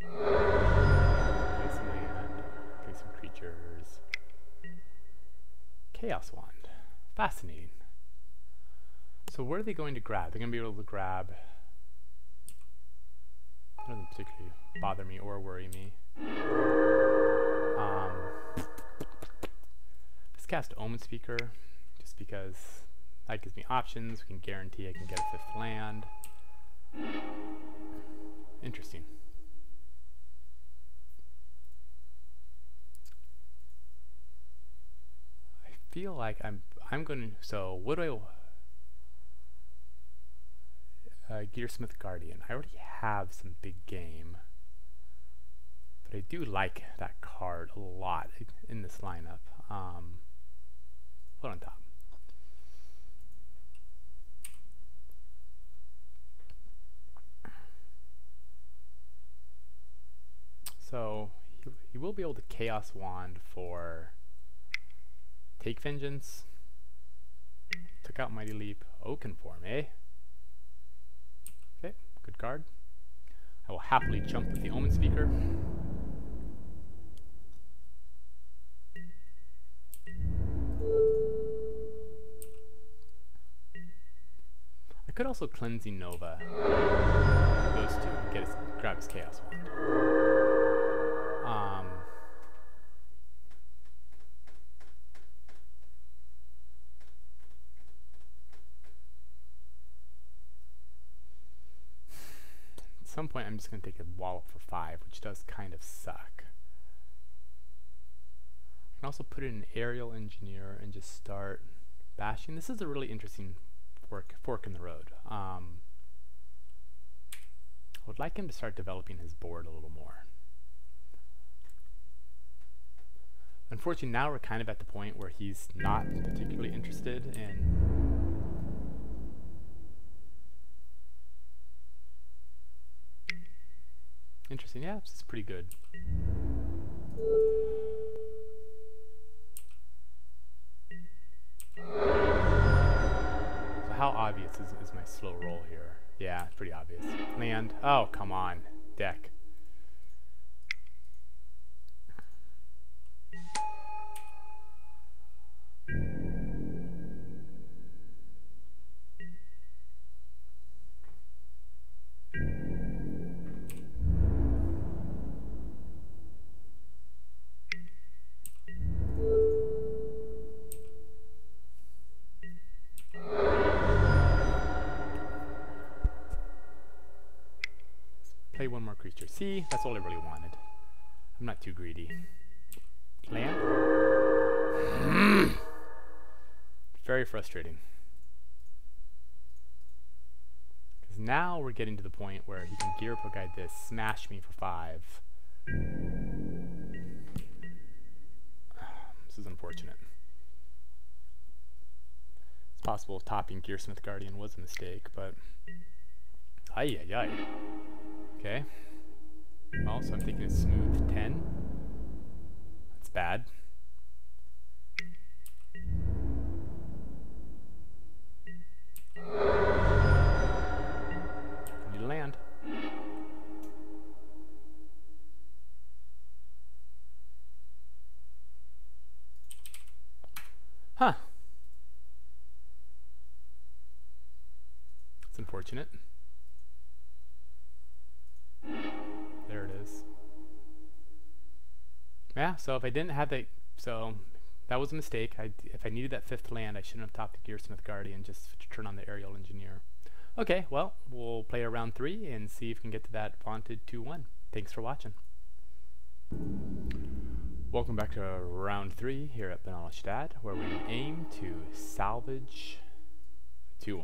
Play some land, play some creatures. Chaos Wand. Fascinating. So what are they going to grab? They're going to be able to grab... It doesn't particularly bother me or worry me. Let's cast Omen Speaker, just because that gives me options. We can guarantee I can get a 5th land. Interesting. I feel like I'm going to... So what do I... Gearsmith Guardian. I already have some big game. But I do like that card a lot in this lineup. Put on top. So he will be able to Chaos Wand for Take Vengeance. Took out Mighty Leap. Oakenform, eh? Okay, good card. I will happily jump with the Omen Speaker. I could also Cleansing Nova those two and get grab his Chaos Wand. At some point I'm just going to take a wallop for 5, which does kind of suck. I can also put in an Aerial Engineer and just start bashing. This is a really interesting fork in the road. I would like him to start developing his board a little more. Unfortunately, now we're kind of at the point where he's not particularly interested in... Interesting, yeah, this is pretty good. How obvious is my slow roll here? Yeah, pretty obvious. Land. Oh, come on. Deck. Play one more creature. See, that's all I really wanted. I'm not too greedy. Land? Very frustrating. Because now we're getting to the point where he can Gear Up Guide this, smash me for 5. This is unfortunate. It's possible topping Gearsmith Guardian was a mistake, but... Ay, ay, ay. Okay. Well, so I'm taking a smooth 10. That's bad. I need to land. Huh. It's unfortunate. There it is. Yeah, so if I didn't have that, so that was a mistake. If I needed that 5th land, I shouldn't have tapped the Gearsmith Guardian just to turn on the Aerial Engineer. Okay, well, we'll play a round 3 and see if we can get to that vaunted 2-1. Thanks for watching. Welcome back to round 3 here at Benalish, where we aim to salvage 2-1.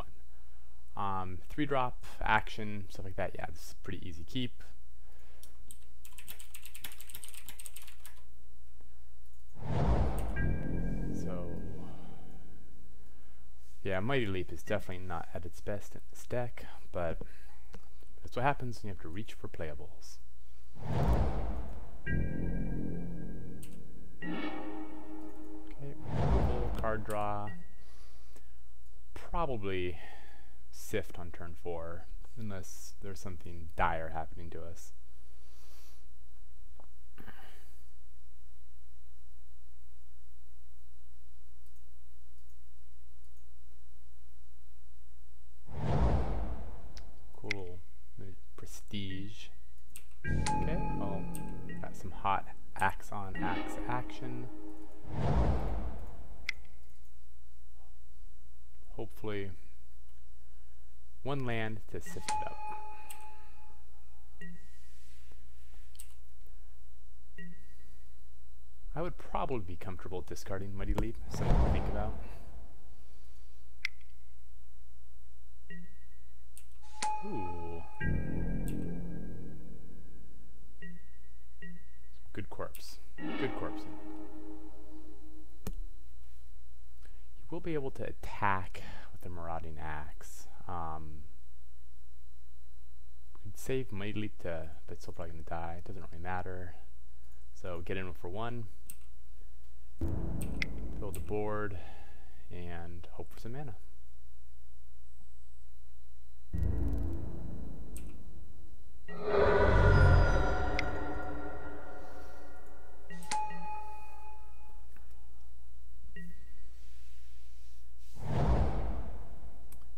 3-drop, action, stuff like that. Yeah, this is a pretty easy keep. So, yeah, Mighty Leap is definitely not at its best in this deck, but that's what happens when you have to reach for playables. Okay, removal, card draw. Probably sift on turn 4, unless there's something dire happening to us. Cool prestige. Okay, well, got some hot axe on axe action. Hopefully, 1 land to sift it up. I would probably be comfortable discarding Mighty Leap, something to think about. Ooh. Good corpse. Good corpsing. You will be able to attack with the Marauding Axe. We could save Mighty Leap to, but it's still probably going to die. It doesn't really matter. So get in for 1. Fill the board and hope for some mana.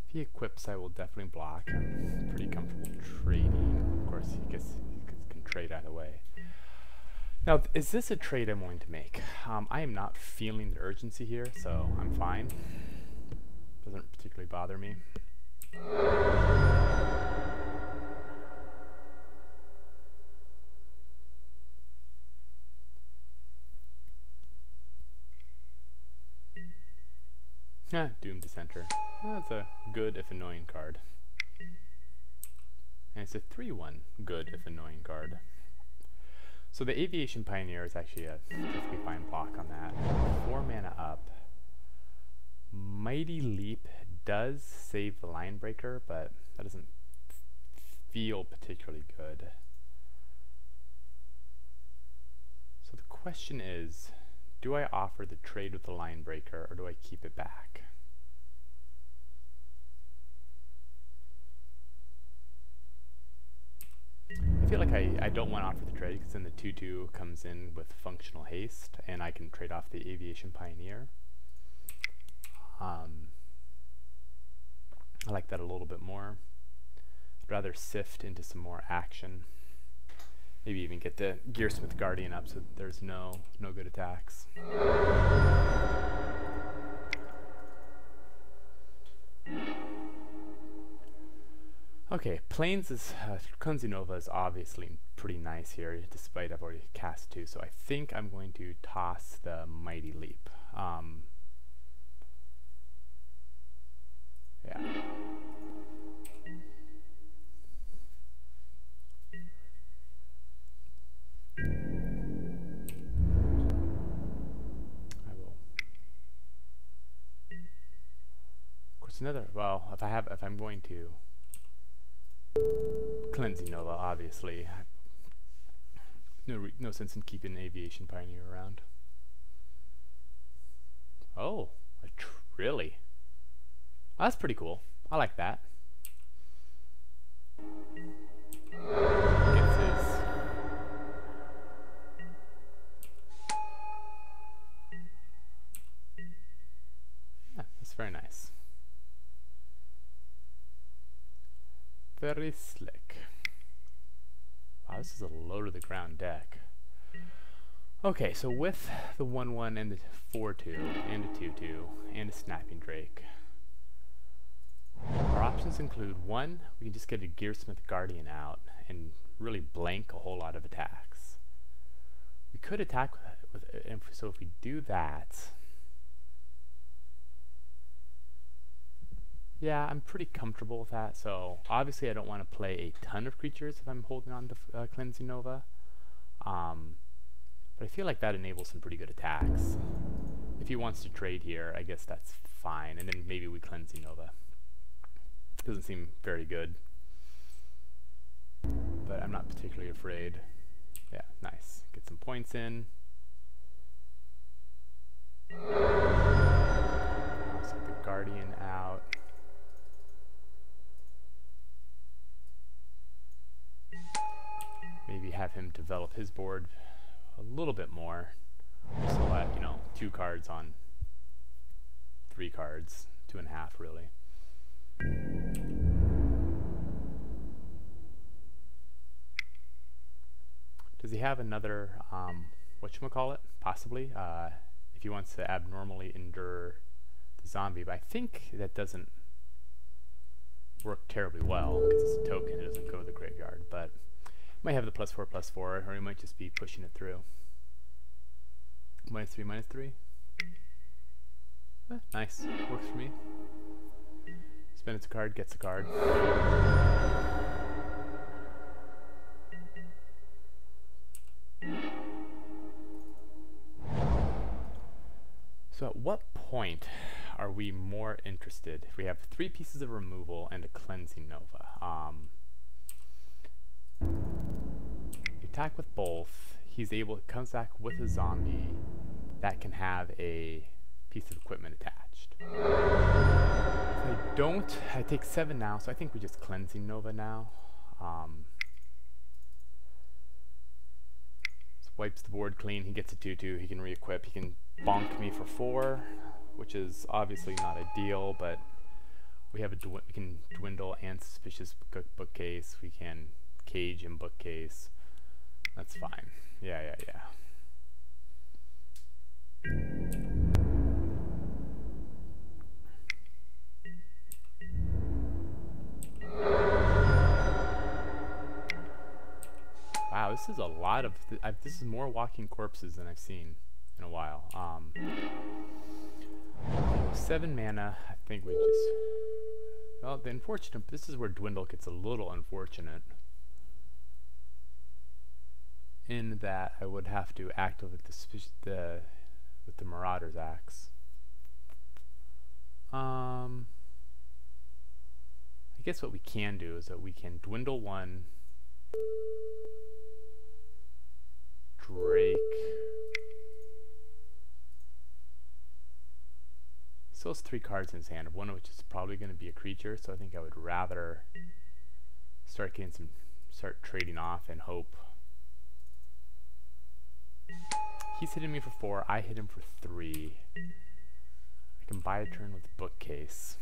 If he equips, I will definitely block. I'm pretty comfortable trading. Of course, he can trade either way. Now, is this a trade I'm going to make? I am not feeling the urgency here, so I'm fine. Doesn't particularly bother me. Doom Dissenter. That's a good if annoying card. And it's a 3-1 good if annoying card. So the Aviation Pioneer is actually a perfectly fine block on that. 4 mana up. Mighty Leap does save the Line Breaker, but that doesn't feel particularly good. So the question is, do I offer the trade with the Line Breaker, or do I keep it back? I feel like I don't want to offer the trade, because then the 2-2 comes in with functional haste, and I can trade off the Aviation Pioneer. I like that a little bit more. I'd rather sift into some more action. Maybe even get the Gearsmith Guardian up so that there's no good attacks. Okay, Plains is, Clumsy Nova is obviously pretty nice here, despite I've already cast 2, so I think I'm going to toss the Mighty Leap. Yeah. I will. Of course, well, if I'm going to Cleansing Nova, obviously, no sense in keeping Aviation Pioneer around. Oh, really? Oh, that's pretty cool. I like that. Gets his yeah, that's very nice. Very slick. Wow, this is a low to the ground deck. Okay, so with the 1/1 and the 4/2 and a 2/2 and a Snapping Drake, our options include: 1, we can just get a Gearsmith Guardian out and really blank a whole lot of attacks. We could attack so if we do that, yeah, I'm pretty comfortable with that. So obviously I don't want to play a ton of creatures if I'm holding on to Cleansing Nova. But I feel like that enables some pretty good attacks. If he wants to trade here, I guess that's fine. And then maybe we Cleansing Nova. Doesn't seem very good, but I'm not particularly afraid. Yeah, nice. Get some points in. Also get the Guardian out. Maybe have him develop his board a little bit more. So that, you know, 2 cards on 3 cards, 2.5 really. Does he have another, whatchamacallit, possibly, if he wants to abnormally endure the zombie, but I think that doesn't work terribly well, because it's a token, it doesn't go to the graveyard, but might have the +4/+4, or he might just be pushing it through. -3/-3. Nice, works for me. Spends a card, gets a card. So at what point are we more interested if we have 3 pieces of removal and a Cleansing Nova? Attack with both. He's able, comes back with a zombie that can have a piece of equipment attached. If I don't, I take 7 now, so I think we just Cleansing Nova now. Wipes the board clean, he gets a 2/2, he can re-equip, he can bonk me for 4, which is obviously not ideal, but we have we can dwindle and Suspicious Bookcase, we can cage and bookcase. That's fine. Yeah. Wow, this is a lot of... this is more walking corpses than I've seen in a while. 7 mana, I think we just... Well, the unfortunate... This is where Dwindle gets a little unfortunate. In that I would have to activate with the Marauder's Axe. I guess what we can do is that we can dwindle 1, Drake. Still has 3 cards in his hand, one of which is probably going to be a creature, so I think I would rather start trading off and hope. He's hitting me for 4, I hit him for 3. I can buy a turn with Bookcase.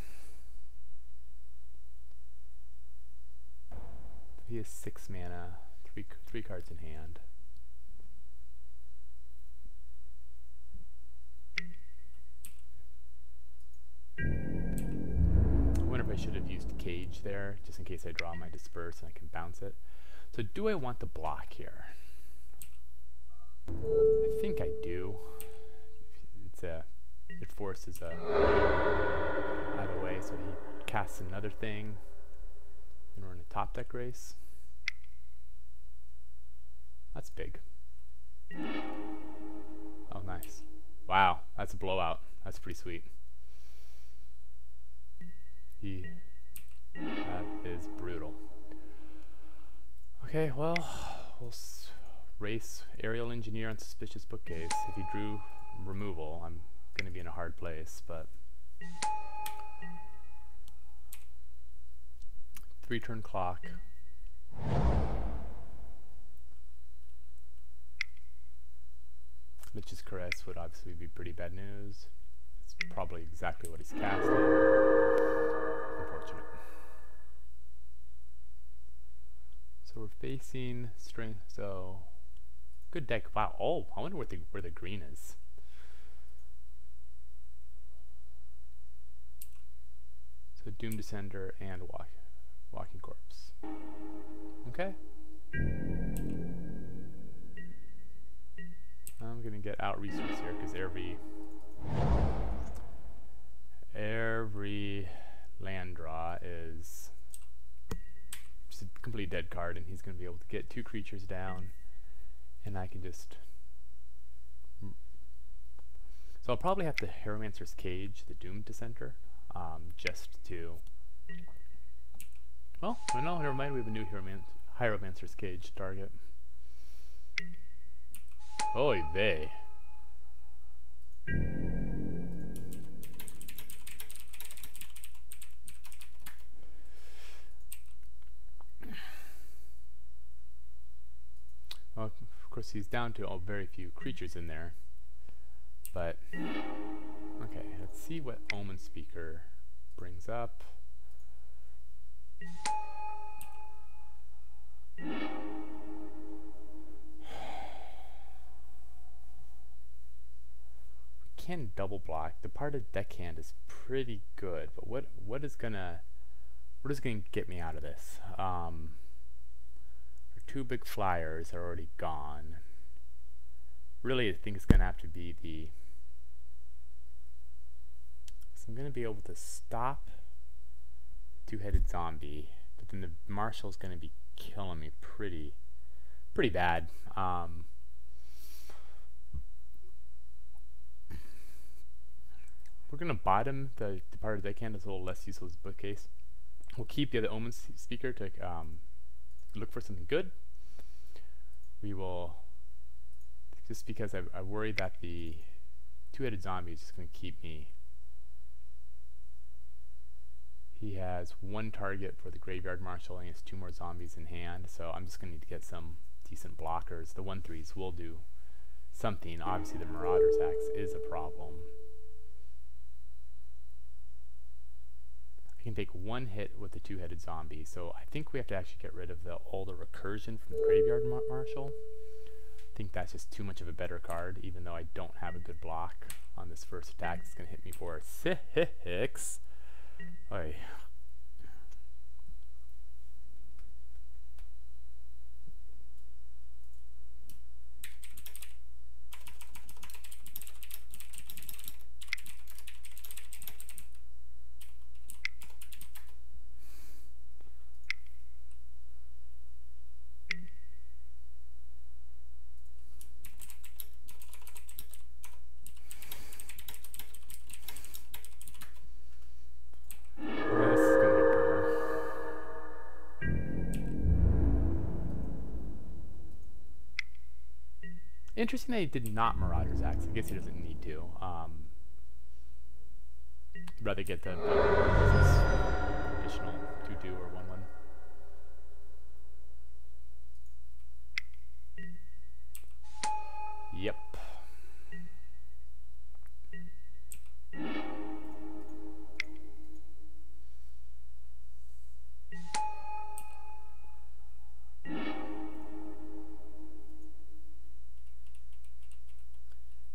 He has 6 mana, 3 cards in hand. I wonder if I should have used Cage there, just in case I draw my Disperse and I can bounce it. So do I want to block here? I think I do. It forces out of the way, so he casts another thing, and we're in a top deck race. That's big. Oh, nice. Wow, that's a blowout. That's pretty sweet. That is brutal. Okay, well, we'll race Aerial Engineer on Suspicious Bookcase. If he drew removal, I'm going to be in a hard place, but 3-turn clock. Lich's Caress would obviously be pretty bad news. It's probably exactly what he's casting. Unfortunate. facing string, so good deck. Wow. Oh, I wonder where the green is. So Doom Descender and Walking Corpse. Okay. I'm gonna get out resource here because every land draw is just a complete dead card, and he's gonna be able to get 2 creatures down, and I can just. So I'll probably have to Hieromancer's Cage, the Doom Descender, just to. Well, no, never mind. We have a new Hieromancer's Cage target. Oy vey. Well, of course, he's down to very few creatures in there. But, okay, let's see what Omen Speaker brings up. Can double block. The part of deckhand is pretty good, but what is gonna get me out of this? Our 2 big flyers are already gone. Really, I think it's gonna have to be the. So I'm gonna be able to stop 2-headed zombie, but then the Marshal's gonna be killing me pretty bad. We're going to bottom the part of the deckhand as a little less useless bookcase. We'll keep the other Omen Speaker to look for something good. We will, just because I worry that the 2-headed zombie is just going to keep me. He has 1 target for the Graveyard Marshal, and he has 2 more zombies in hand, so I'm just going to need to get some decent blockers. The 1/3s will do something. Obviously the Marauder's Axe is a problem. Can take 1 hit with the 2-headed zombie, so I think we have to actually get rid of all the recursion from the Graveyard Marshal. I think that's just too much of a better card, even though I don't have a good block on this first attack. It's going to hit me for 6. Oy. Interesting that he did not Marauder's Axe. I guess he doesn't need to. Rather get the additional 2/2 or 1/1. Yep.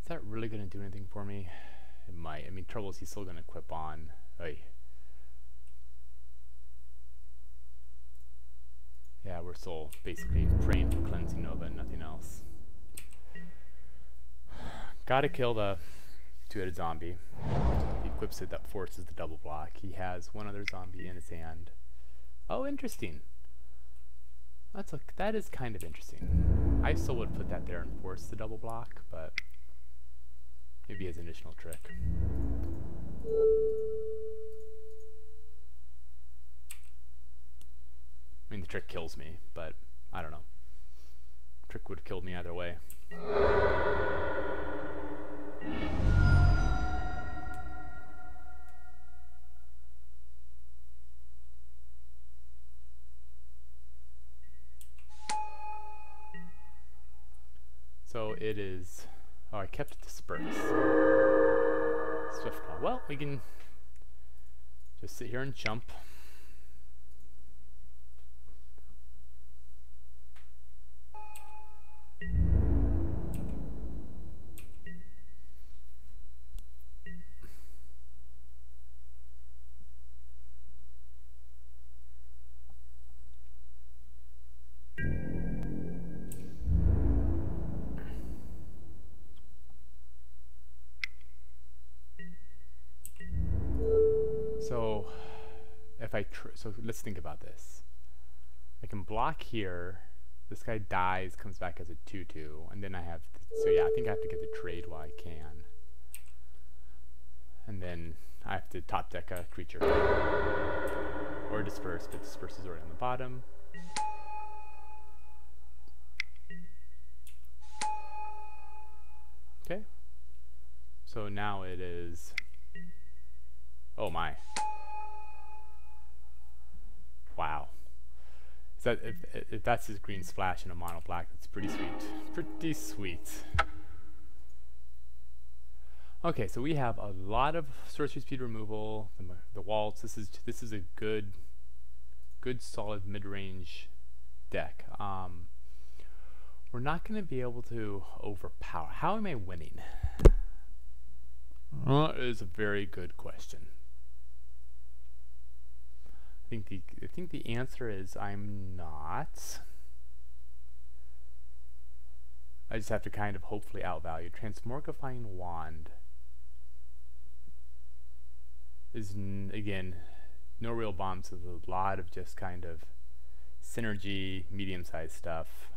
Is that really going to do anything for me? It might. I mean, trouble is he's still going to equip on. Oy. Yeah, we're still basically praying for Cleansing Nova and nothing else. Gotta kill the 2-headed zombie. He equips it, that forces the double block. He has 1 other zombie in his hand. Oh, interesting. That is kind of interesting. I still would put that there and force the double block, but maybe as an additional trick. I mean, the trick kills me, but I don't know. Trick would have killed me either way. So it is. Oh, I kept the spurts. Swift call. Well, we can just sit here and jump. So if so let's think about this. I can block here. This guy dies, comes back as a 2/2, and then I have. So yeah, I think I have to get the trade while I can, and then I have to top deck a creature or disperse, but disperse is already on the bottom. Okay. So now it is. Oh my. Wow. So if that's his green splash in a mono black, that's pretty sweet. Pretty sweet. Okay, so we have a lot of sorcery speed removal. The waltz. This is a good solid mid-range deck. We're not going to be able to overpower. How am I winning? Well, it is a very good question. I think the answer is I'm not. I just have to kind of hopefully outvalue. Transmorgifying Wand is again no real bombs. There's a lot of just kind of synergy, medium-sized stuff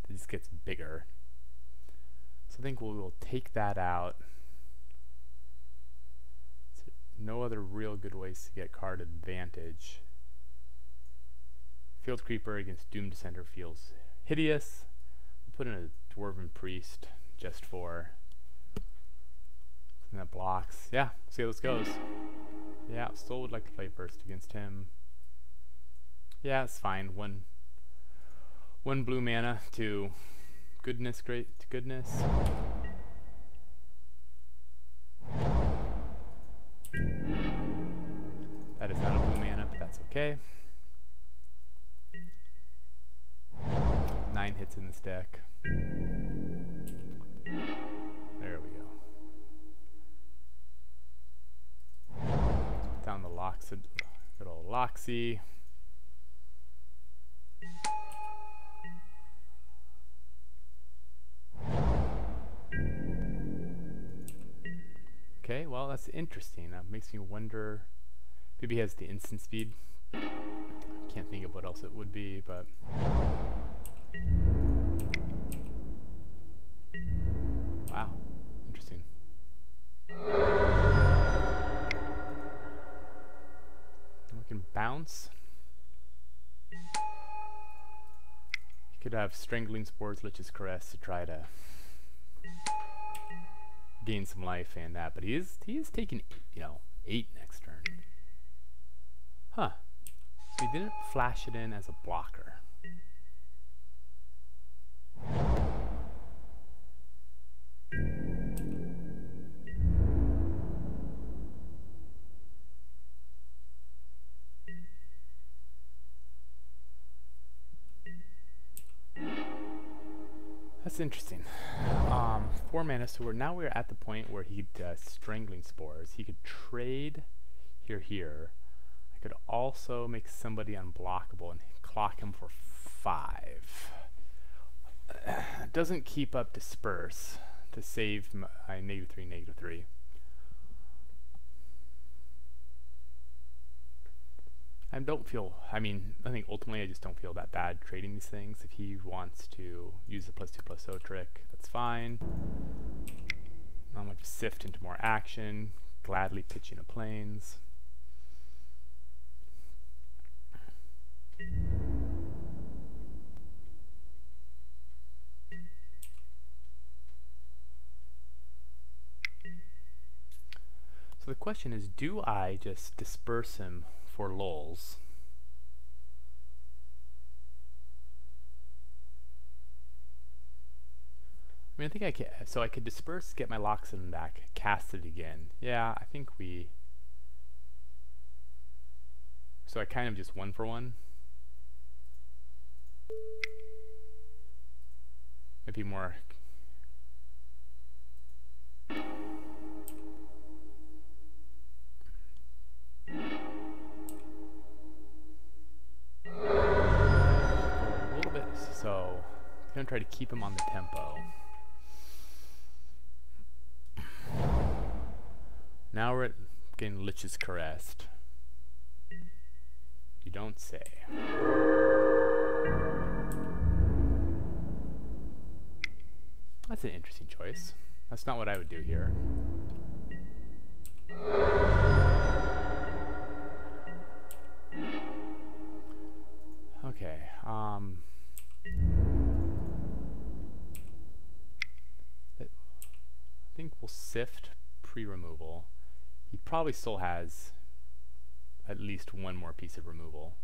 that just gets bigger. So I think we'll take that out. No other real good ways to get card advantage. Field Creeper against Doom Descender feels hideous. We'll put in a Dwarven Priest just for something that blocks. Yeah, see how this goes. Yeah, still would like to play first against him. Yeah, it's fine. One blue mana to goodness, great to goodness. That is not a blue mana, but that's okay. 9 hits in this deck. There we go. Put down the good old Loxy. Okay, well that's interesting. That makes me wonder. Maybe he has the instant speed. Can't think of what else it would be, but wow, interesting. We can bounce. He could have Strangling Spores, Lich's Caress to try to gain some life and that, but he is taking 8 next turn. Huh. So he didn't flash it in as a blocker. That's interesting. 4 mana, so we're at the point where he does Strangling Spores. He could trade here. I could also make somebody unblockable and clock him for 5. Doesn't keep up Disperse to save my -3, -3. I think ultimately I just don't feel that bad trading these things. If he wants to use the +2/+0 trick, that's fine. I'm going to sift into more action, gladly pitching a plains. So the question is, do I just disperse him for lulz? I mean, I think I can. So I could disperse, get my Loxodon back, cast it again. Yeah, I think we. So I kind of just 1-for-1. Maybe more. A little bit, so I'm gonna try to keep him on the tempo. Now we're getting Lich's Caressed. You don't say. That's an interesting choice. That's not what I would do here. Okay, I think we'll sift pre-removal. He probably still has at least one more piece of removal.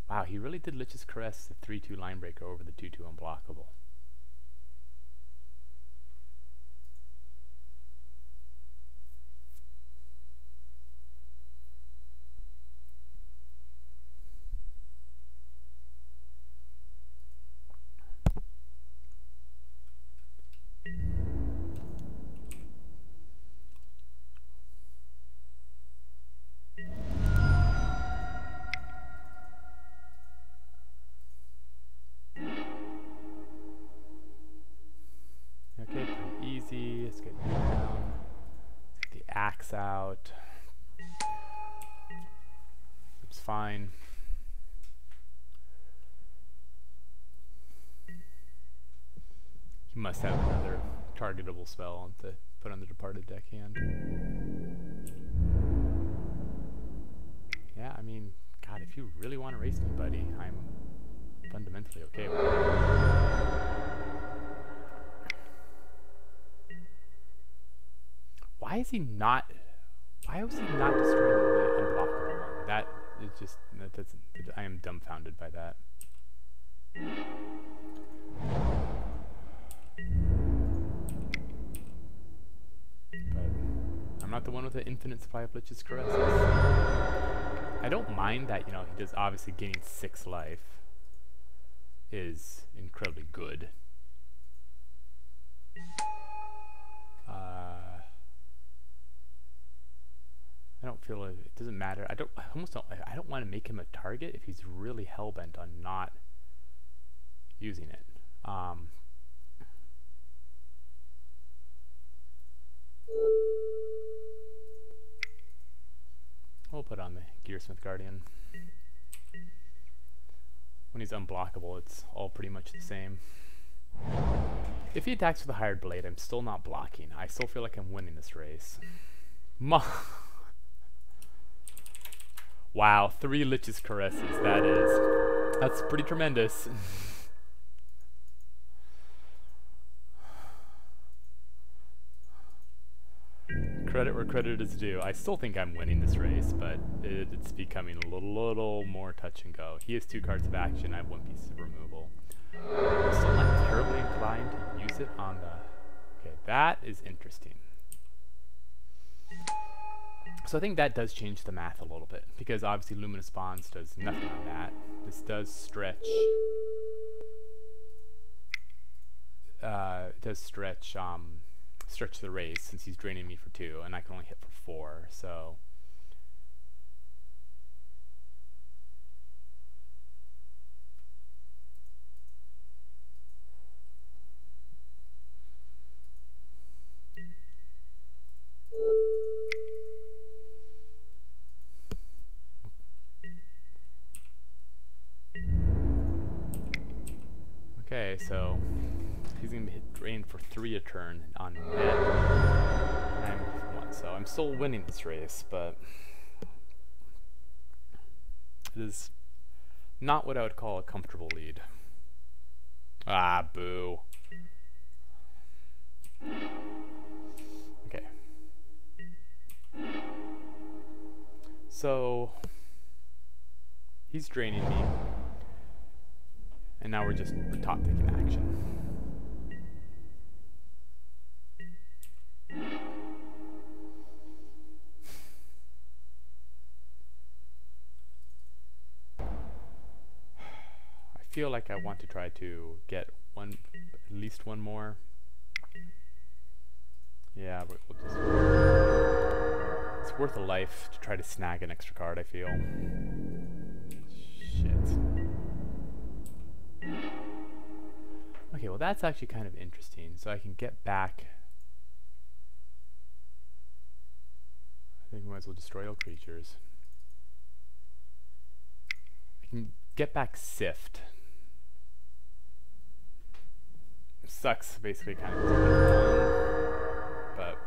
Wow, he really did Lich's Caress, the 3-2 line breaker over the 2-2 unblockable. Okay, pretty easy. Let's get down. Let's get the axe out. It's fine. He must have another targetable spell to put on the Departed deckhand. Yeah, I mean, God, if you really want to race me, buddy, I'm fundamentally okay with it. Why is he not? Why was he not destroying the unblockable one? That is just, that doesn't, I am dumbfounded by that. But I'm not the one with an infinite supply of Lich's Caresses. I don't mind that, you know, he does obviously gaining 6 life is incredibly good. I don't feel like it doesn't matter. I almost don't. I don't want to make him a target if he's really hellbent on not using it. We'll put on the Gearsmith Guardian. When he's unblockable, it's all pretty much the same. If he attacks with a Hired Blade, I'm still not blocking. I still feel like I'm winning this race. Wow, 3 Lich's Caresses. That's pretty tremendous. Credit where credit is due. I still think I'm winning this race, but it's becoming a little more touch and go. He has 2 cards of action. I have 1 piece of removal. I'm still not terribly inclined to use it on the... Okay, that is interesting. So I think that does change the math a little bit, because obviously Luminous Bonds does nothing on that. This does stretch. It does stretch the race, since he's draining me for 2, and I can only hit for 4. So okay, so he's going to hit drain for 3 a turn on net. I'm 1, so I'm still winning this race, but it is not what I would call a comfortable lead. Ah, boo. Okay. So he's draining me. And now we're top taking action. I feel like I want to try to get at least one more. Yeah, we'll just, it's worth a life to try to snag an extra card, I feel. Shit. Okay, well that's actually kind of interesting. So I can get back. I think we might as well destroy all creatures. I can get back Sift. Sucks, basically, kind of. But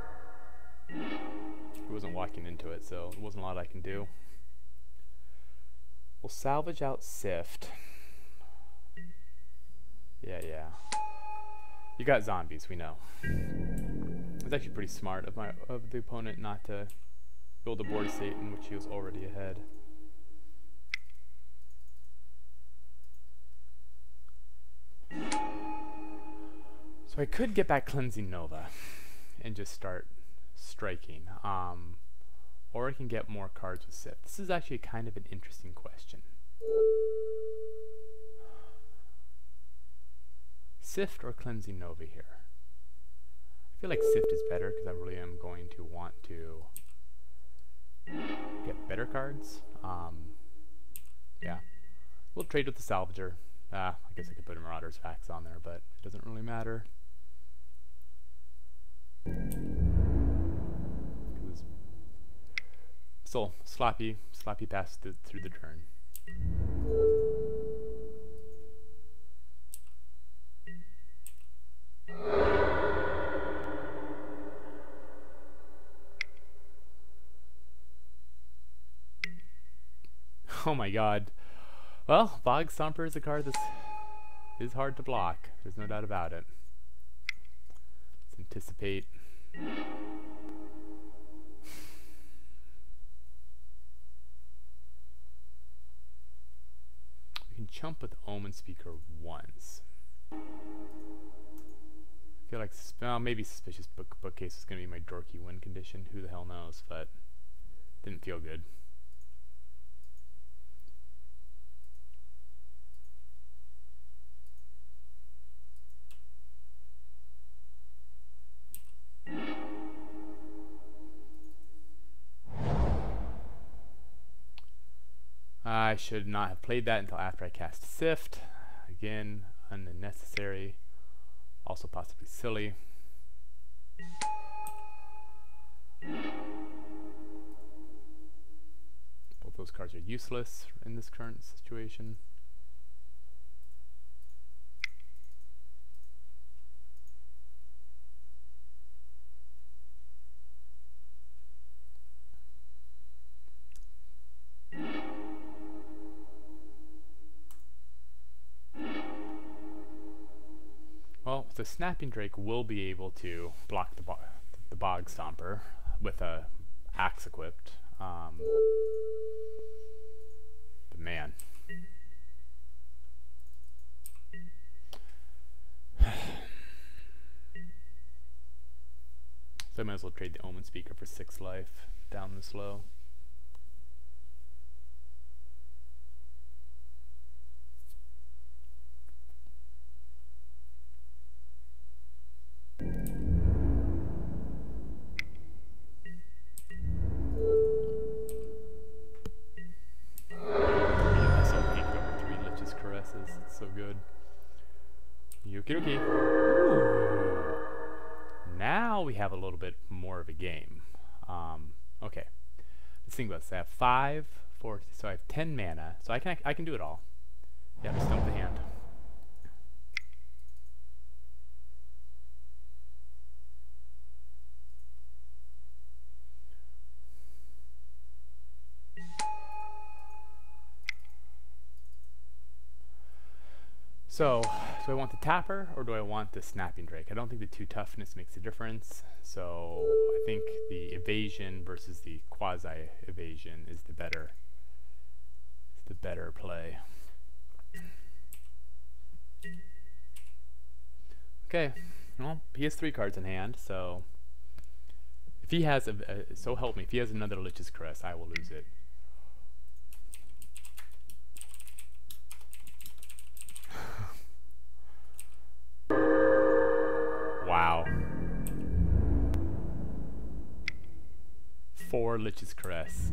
he wasn't walking into it, so there wasn't a lot I can do. We'll salvage out Sift. Yeah. You got zombies, we know. It's actually pretty smart of the opponent not to build a board state in which he was already ahead. So I could get back Cleansing Nova and just start striking. Or I can get more cards with Sift. This is actually kind of an interesting question. Sift or Cleansing Nova here? I feel like Sift is better because I really am going to want to get better cards. Yeah. We'll trade with the Salvager. I guess I could put a Marauder's Fax on there, but it doesn't really matter. Still sloppy pass through the turn. Oh my god. Well, Bog Stomper is a card that is hard to block. There's no doubt about it. Let's anticipate. We can chump with Omen Speaker once. I feel like maybe Suspicious Bookcase is going to be my dorky win condition. Who the hell knows, but didn't feel good. I should not have played that until after I cast Sift. Again, unnecessary. Also possibly silly. Both those cards are useless in this current situation. Well, the Snapping Drake will be able to block the Bog Stomper with a axe equipped. But man. So I might as well trade the Omen Speaker for 6 life down the slow. So good. Okie dokie. Now we have a little bit more of a game. Okay. Let's think about this. I have 5, 4, so I have 10 mana. So I can do it all. Yeah, just dump the hand. So, do I want the Tapper or do I want the Snapping Drake? I don't think the 2 toughness makes a difference. So, I think the evasion versus the quasi-evasion is the better play. Okay, well, he has 3 cards in hand, so if he has so help me, if he has another Lich's Caress, I will lose it. Lich's Caress.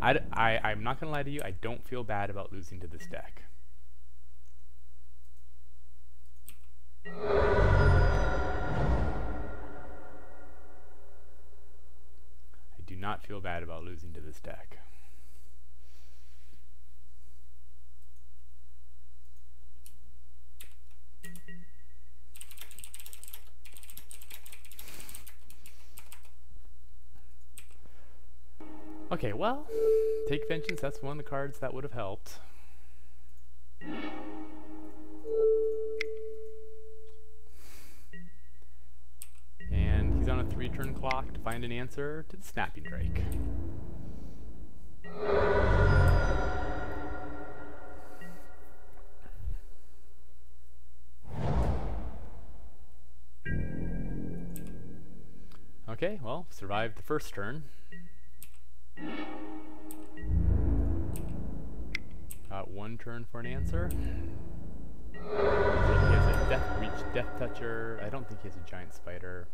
I'm not gonna lie to you, I don't feel bad about losing to this deck. I do not feel bad about losing to this deck. Okay, well, Take Vengeance, that's one of the cards that would have helped. And he's on a 3-turn clock to find an answer to the Snapping Drake. Okay, well, survived the first turn. Got 1 turn for an answer. He has a Death Toucher. I don't think he has a Giant Spider.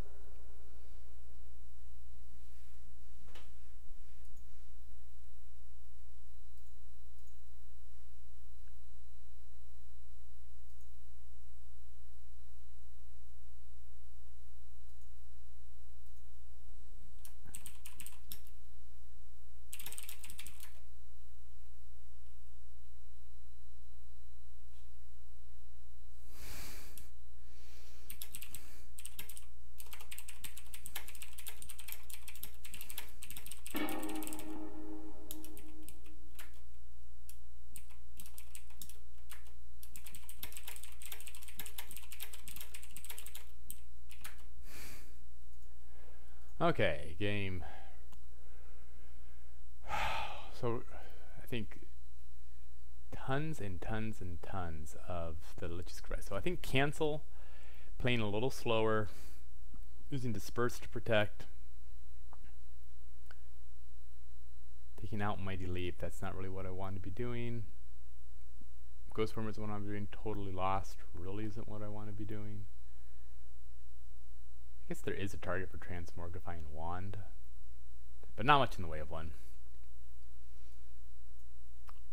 Okay, game. So I think tons and tons and tons of the Lich's Caress. So I think cancel, playing a little slower, using Disperse to protect, taking out Mighty Leap. That's not really what I want to be doing. Ghost Former is what I'm doing. Totally Lost really isn't what I want to be doing. I guess there is a target for Transmogrifying Wand, but not much in the way of one.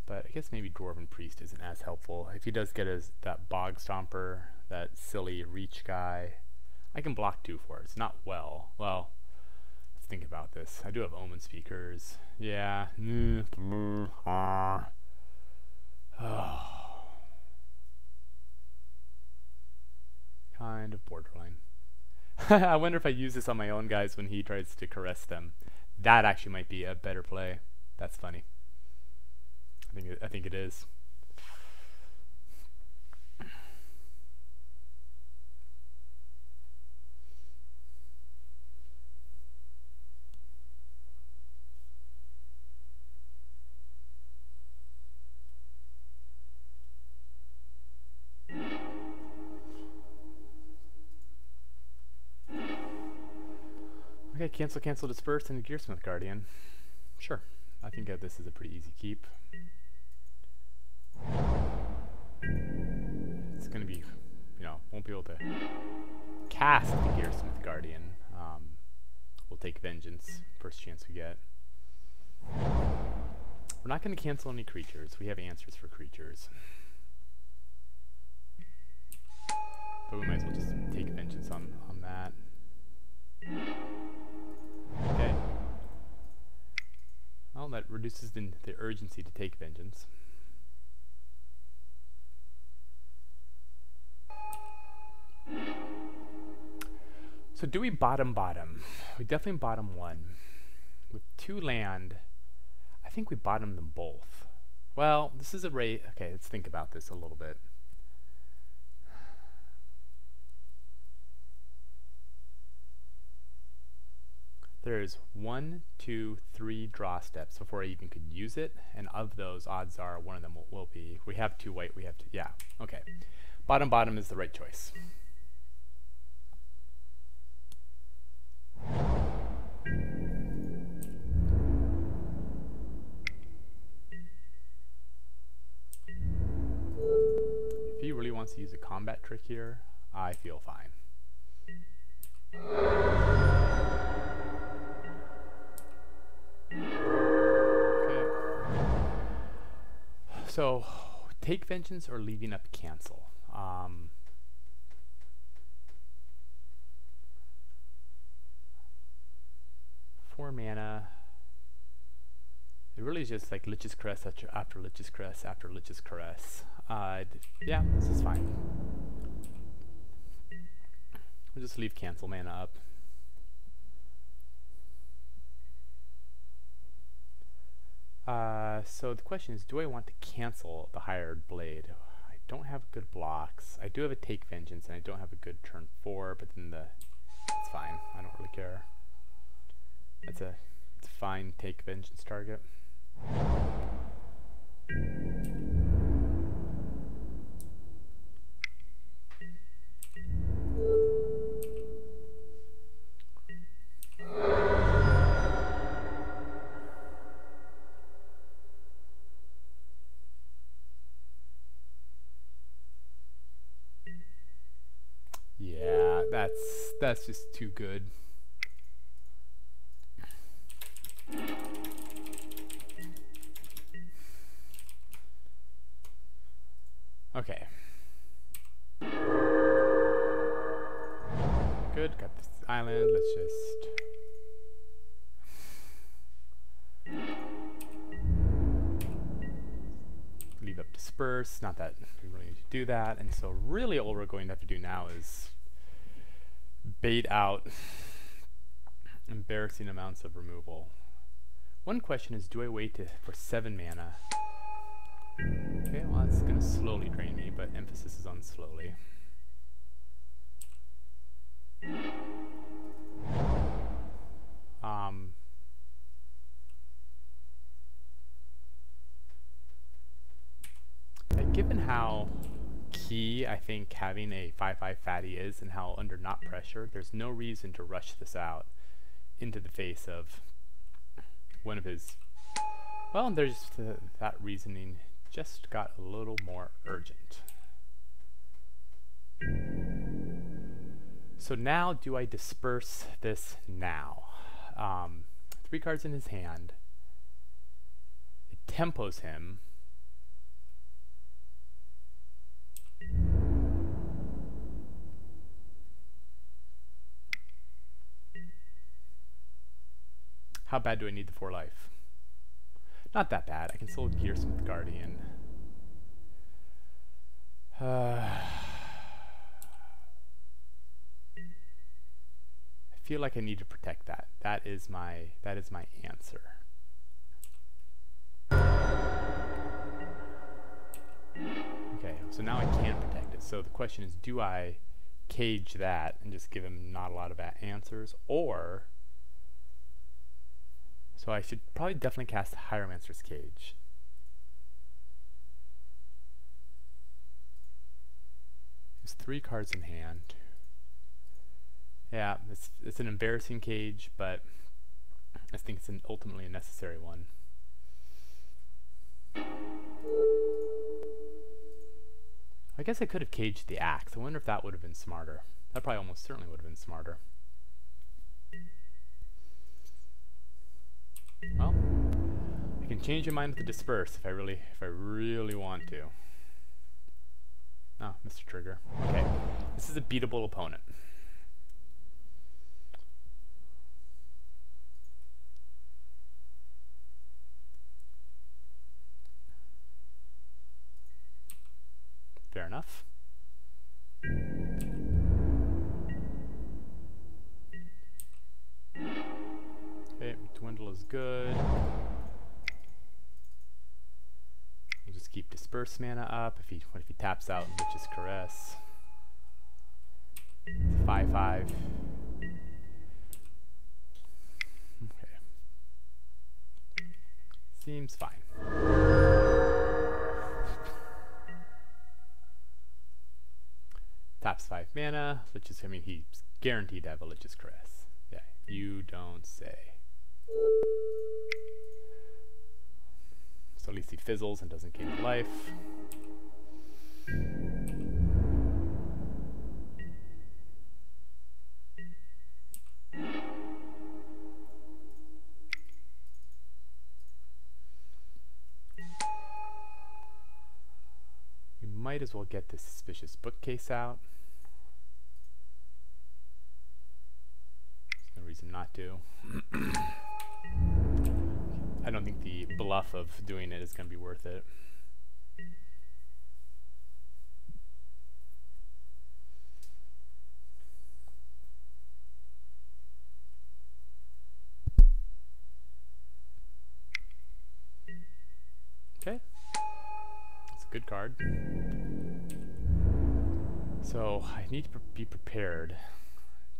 But I guess maybe Dwarven Priest isn't as helpful. If he does get that Bog Stomper, that silly Reach guy, I can block 2 for it. It's not well. Well, let's think about this. I do have Omen Speakers. Yeah. Kind of borderline. I wonder if I use this on my own guys when he tries to caress them. That actually might be a better play. That's funny. I think it is. Okay, cancel, disperse, and a Gearsmith Guardian. Sure, I think this is a pretty easy keep. It's gonna be, won't be able to cast the Gearsmith Guardian. We'll take Vengeance, first chance we get. We're not gonna cancel any creatures. We have answers for creatures. But we might as well just take Vengeance on that. Okay. Well, that reduces the urgency to take Vengeance. So do we bottom? We definitely bottom 1. With 2 land, I think we bottom them both. Well, this is a rate. Okay, let's think about this a little bit. There's 1, 2, 3 draw steps before I even could use it, and of those, odds are one of them will be. We have 2 white, we have 2, yeah, okay. Bottom is the right choice. If he really wants to use a combat trick here, I feel fine. So, take Vengeance or leaving up Cancel. 4 mana. It really is just like Lich's Caress after Lich's Caress after Lich's Caress. Yeah, this is fine. We'll just leave Cancel mana up. So the question is, do I want to cancel the Hired Blade? I don't have good blocks. I do have a Take Vengeance, and I don't have a good turn 4, but then it's fine. I don't really care. It's a fine Take Vengeance target. Yeah, that's just too good. Okay. Good, got this island, let's just... leave up Disperse, not that we really need to do that, and so really all we're going to have to do now is bait out embarrassing amounts of removal. One question is, do I wait for 7 mana? Okay, well that's going to slowly drain me, but emphasis is on slowly. Given how key I think having a 5/5 fatty is and how under not pressure, there's no reason to rush this out into the face of one of his... Well, there's that reasoning just got a little more urgent. So now do I disperse this now? 3 cards in his hand. It tempos him. How bad do I need the 4 life? Not that bad. I can still Gearsmith Guardian. I feel like I need to protect that. That is my answer. Okay, so now I can't protect it. So the question is, do I cage that and just give him not a lot of answers, or... So I should probably definitely cast Hieromancer's Cage. There's 3 cards in hand. Yeah, it's an embarrassing cage, but I think it's ultimately a necessary one. I guess I could have caged the axe. I wonder if that would have been smarter. That probably almost certainly would have been smarter. Well, I can change your mind with the Disperse if I really want to. Oh, Mr. Trigger. Okay, this is a beatable opponent. Fair enough. Okay, Dwindle is good. We'll just keep Disperse mana up. What if he taps out Lich's Caress? It's a 5/5. Okay. Seems fine. Taps 5 mana. Lich's, I mean, he's guaranteed to have a Lich's Caress. Yeah, you don't say. So at least he fizzles and doesn't gain life. might as well get this suspicious bookcase out. There's no reason not to. I don't think the bluff of doing it is going to be worth it. Okay, that's a good card. So I need to be prepared.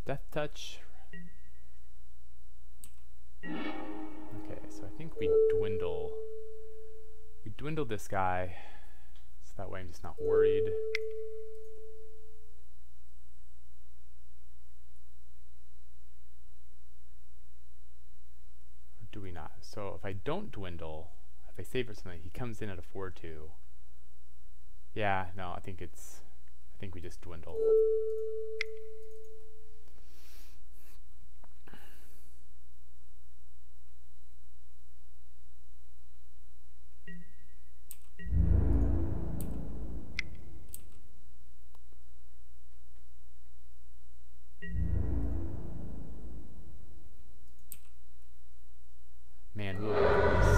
Death touch. Okay, so I think we dwindle this guy, so that way I'm just not worried. Or do we not? So if I don't dwindle, if I save for something, he comes in at a 4-2. Yeah, no, I think we just dwindle. Man, Will is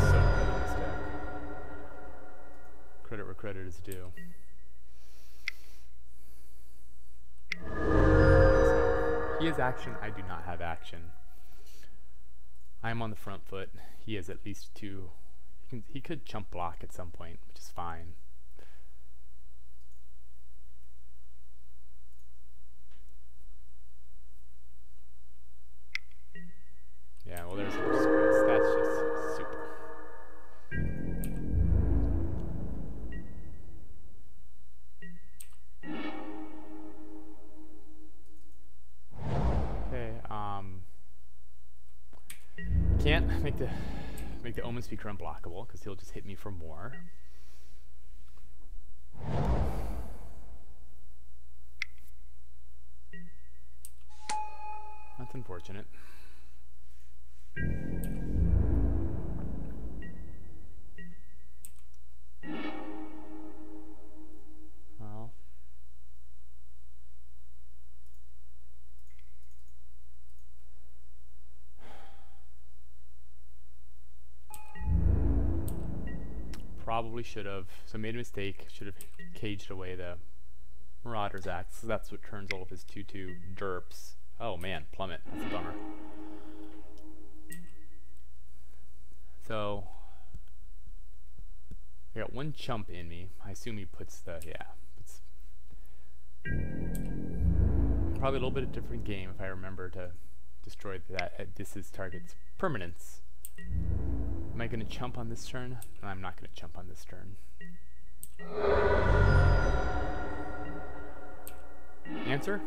so good in this deck. Credit where credit is due. So, he has action, I do not have action. I'm on the front foot. He has at least 2. He could chump block at some point, which is fine. Yeah, well, there's a disgrace. That's just super. Okay, can't make the Omen Speaker unblockable because he'll just hit me for more. That's unfortunate. Well, probably should have. So made a mistake. Should have caged away the Marauder's Axe. So that's what turns all of his 2/2 derps. Oh man, plummet. That's a bummer. So I got 1 chump in me. I assume he puts the probably a little bit of different game if I remember to destroy that. This is target's permanence. Am I going to chump on this turn? No, I'm not going to chump on this turn. Answer?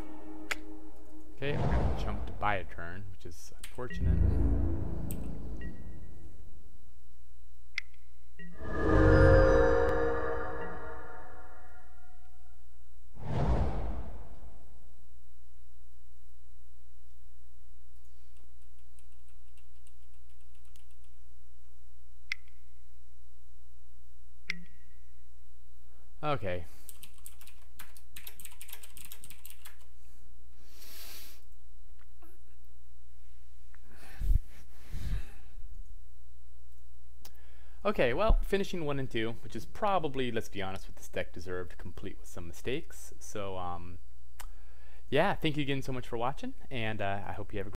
Okay, I'm going to chump to buy a turn, which is unfortunate. Okay. Okay, well, finishing 1 and 2, which is probably, let's be honest, what this deck deserved, complete with some mistakes. So, yeah, thank you again so much for watching, and I hope you have a great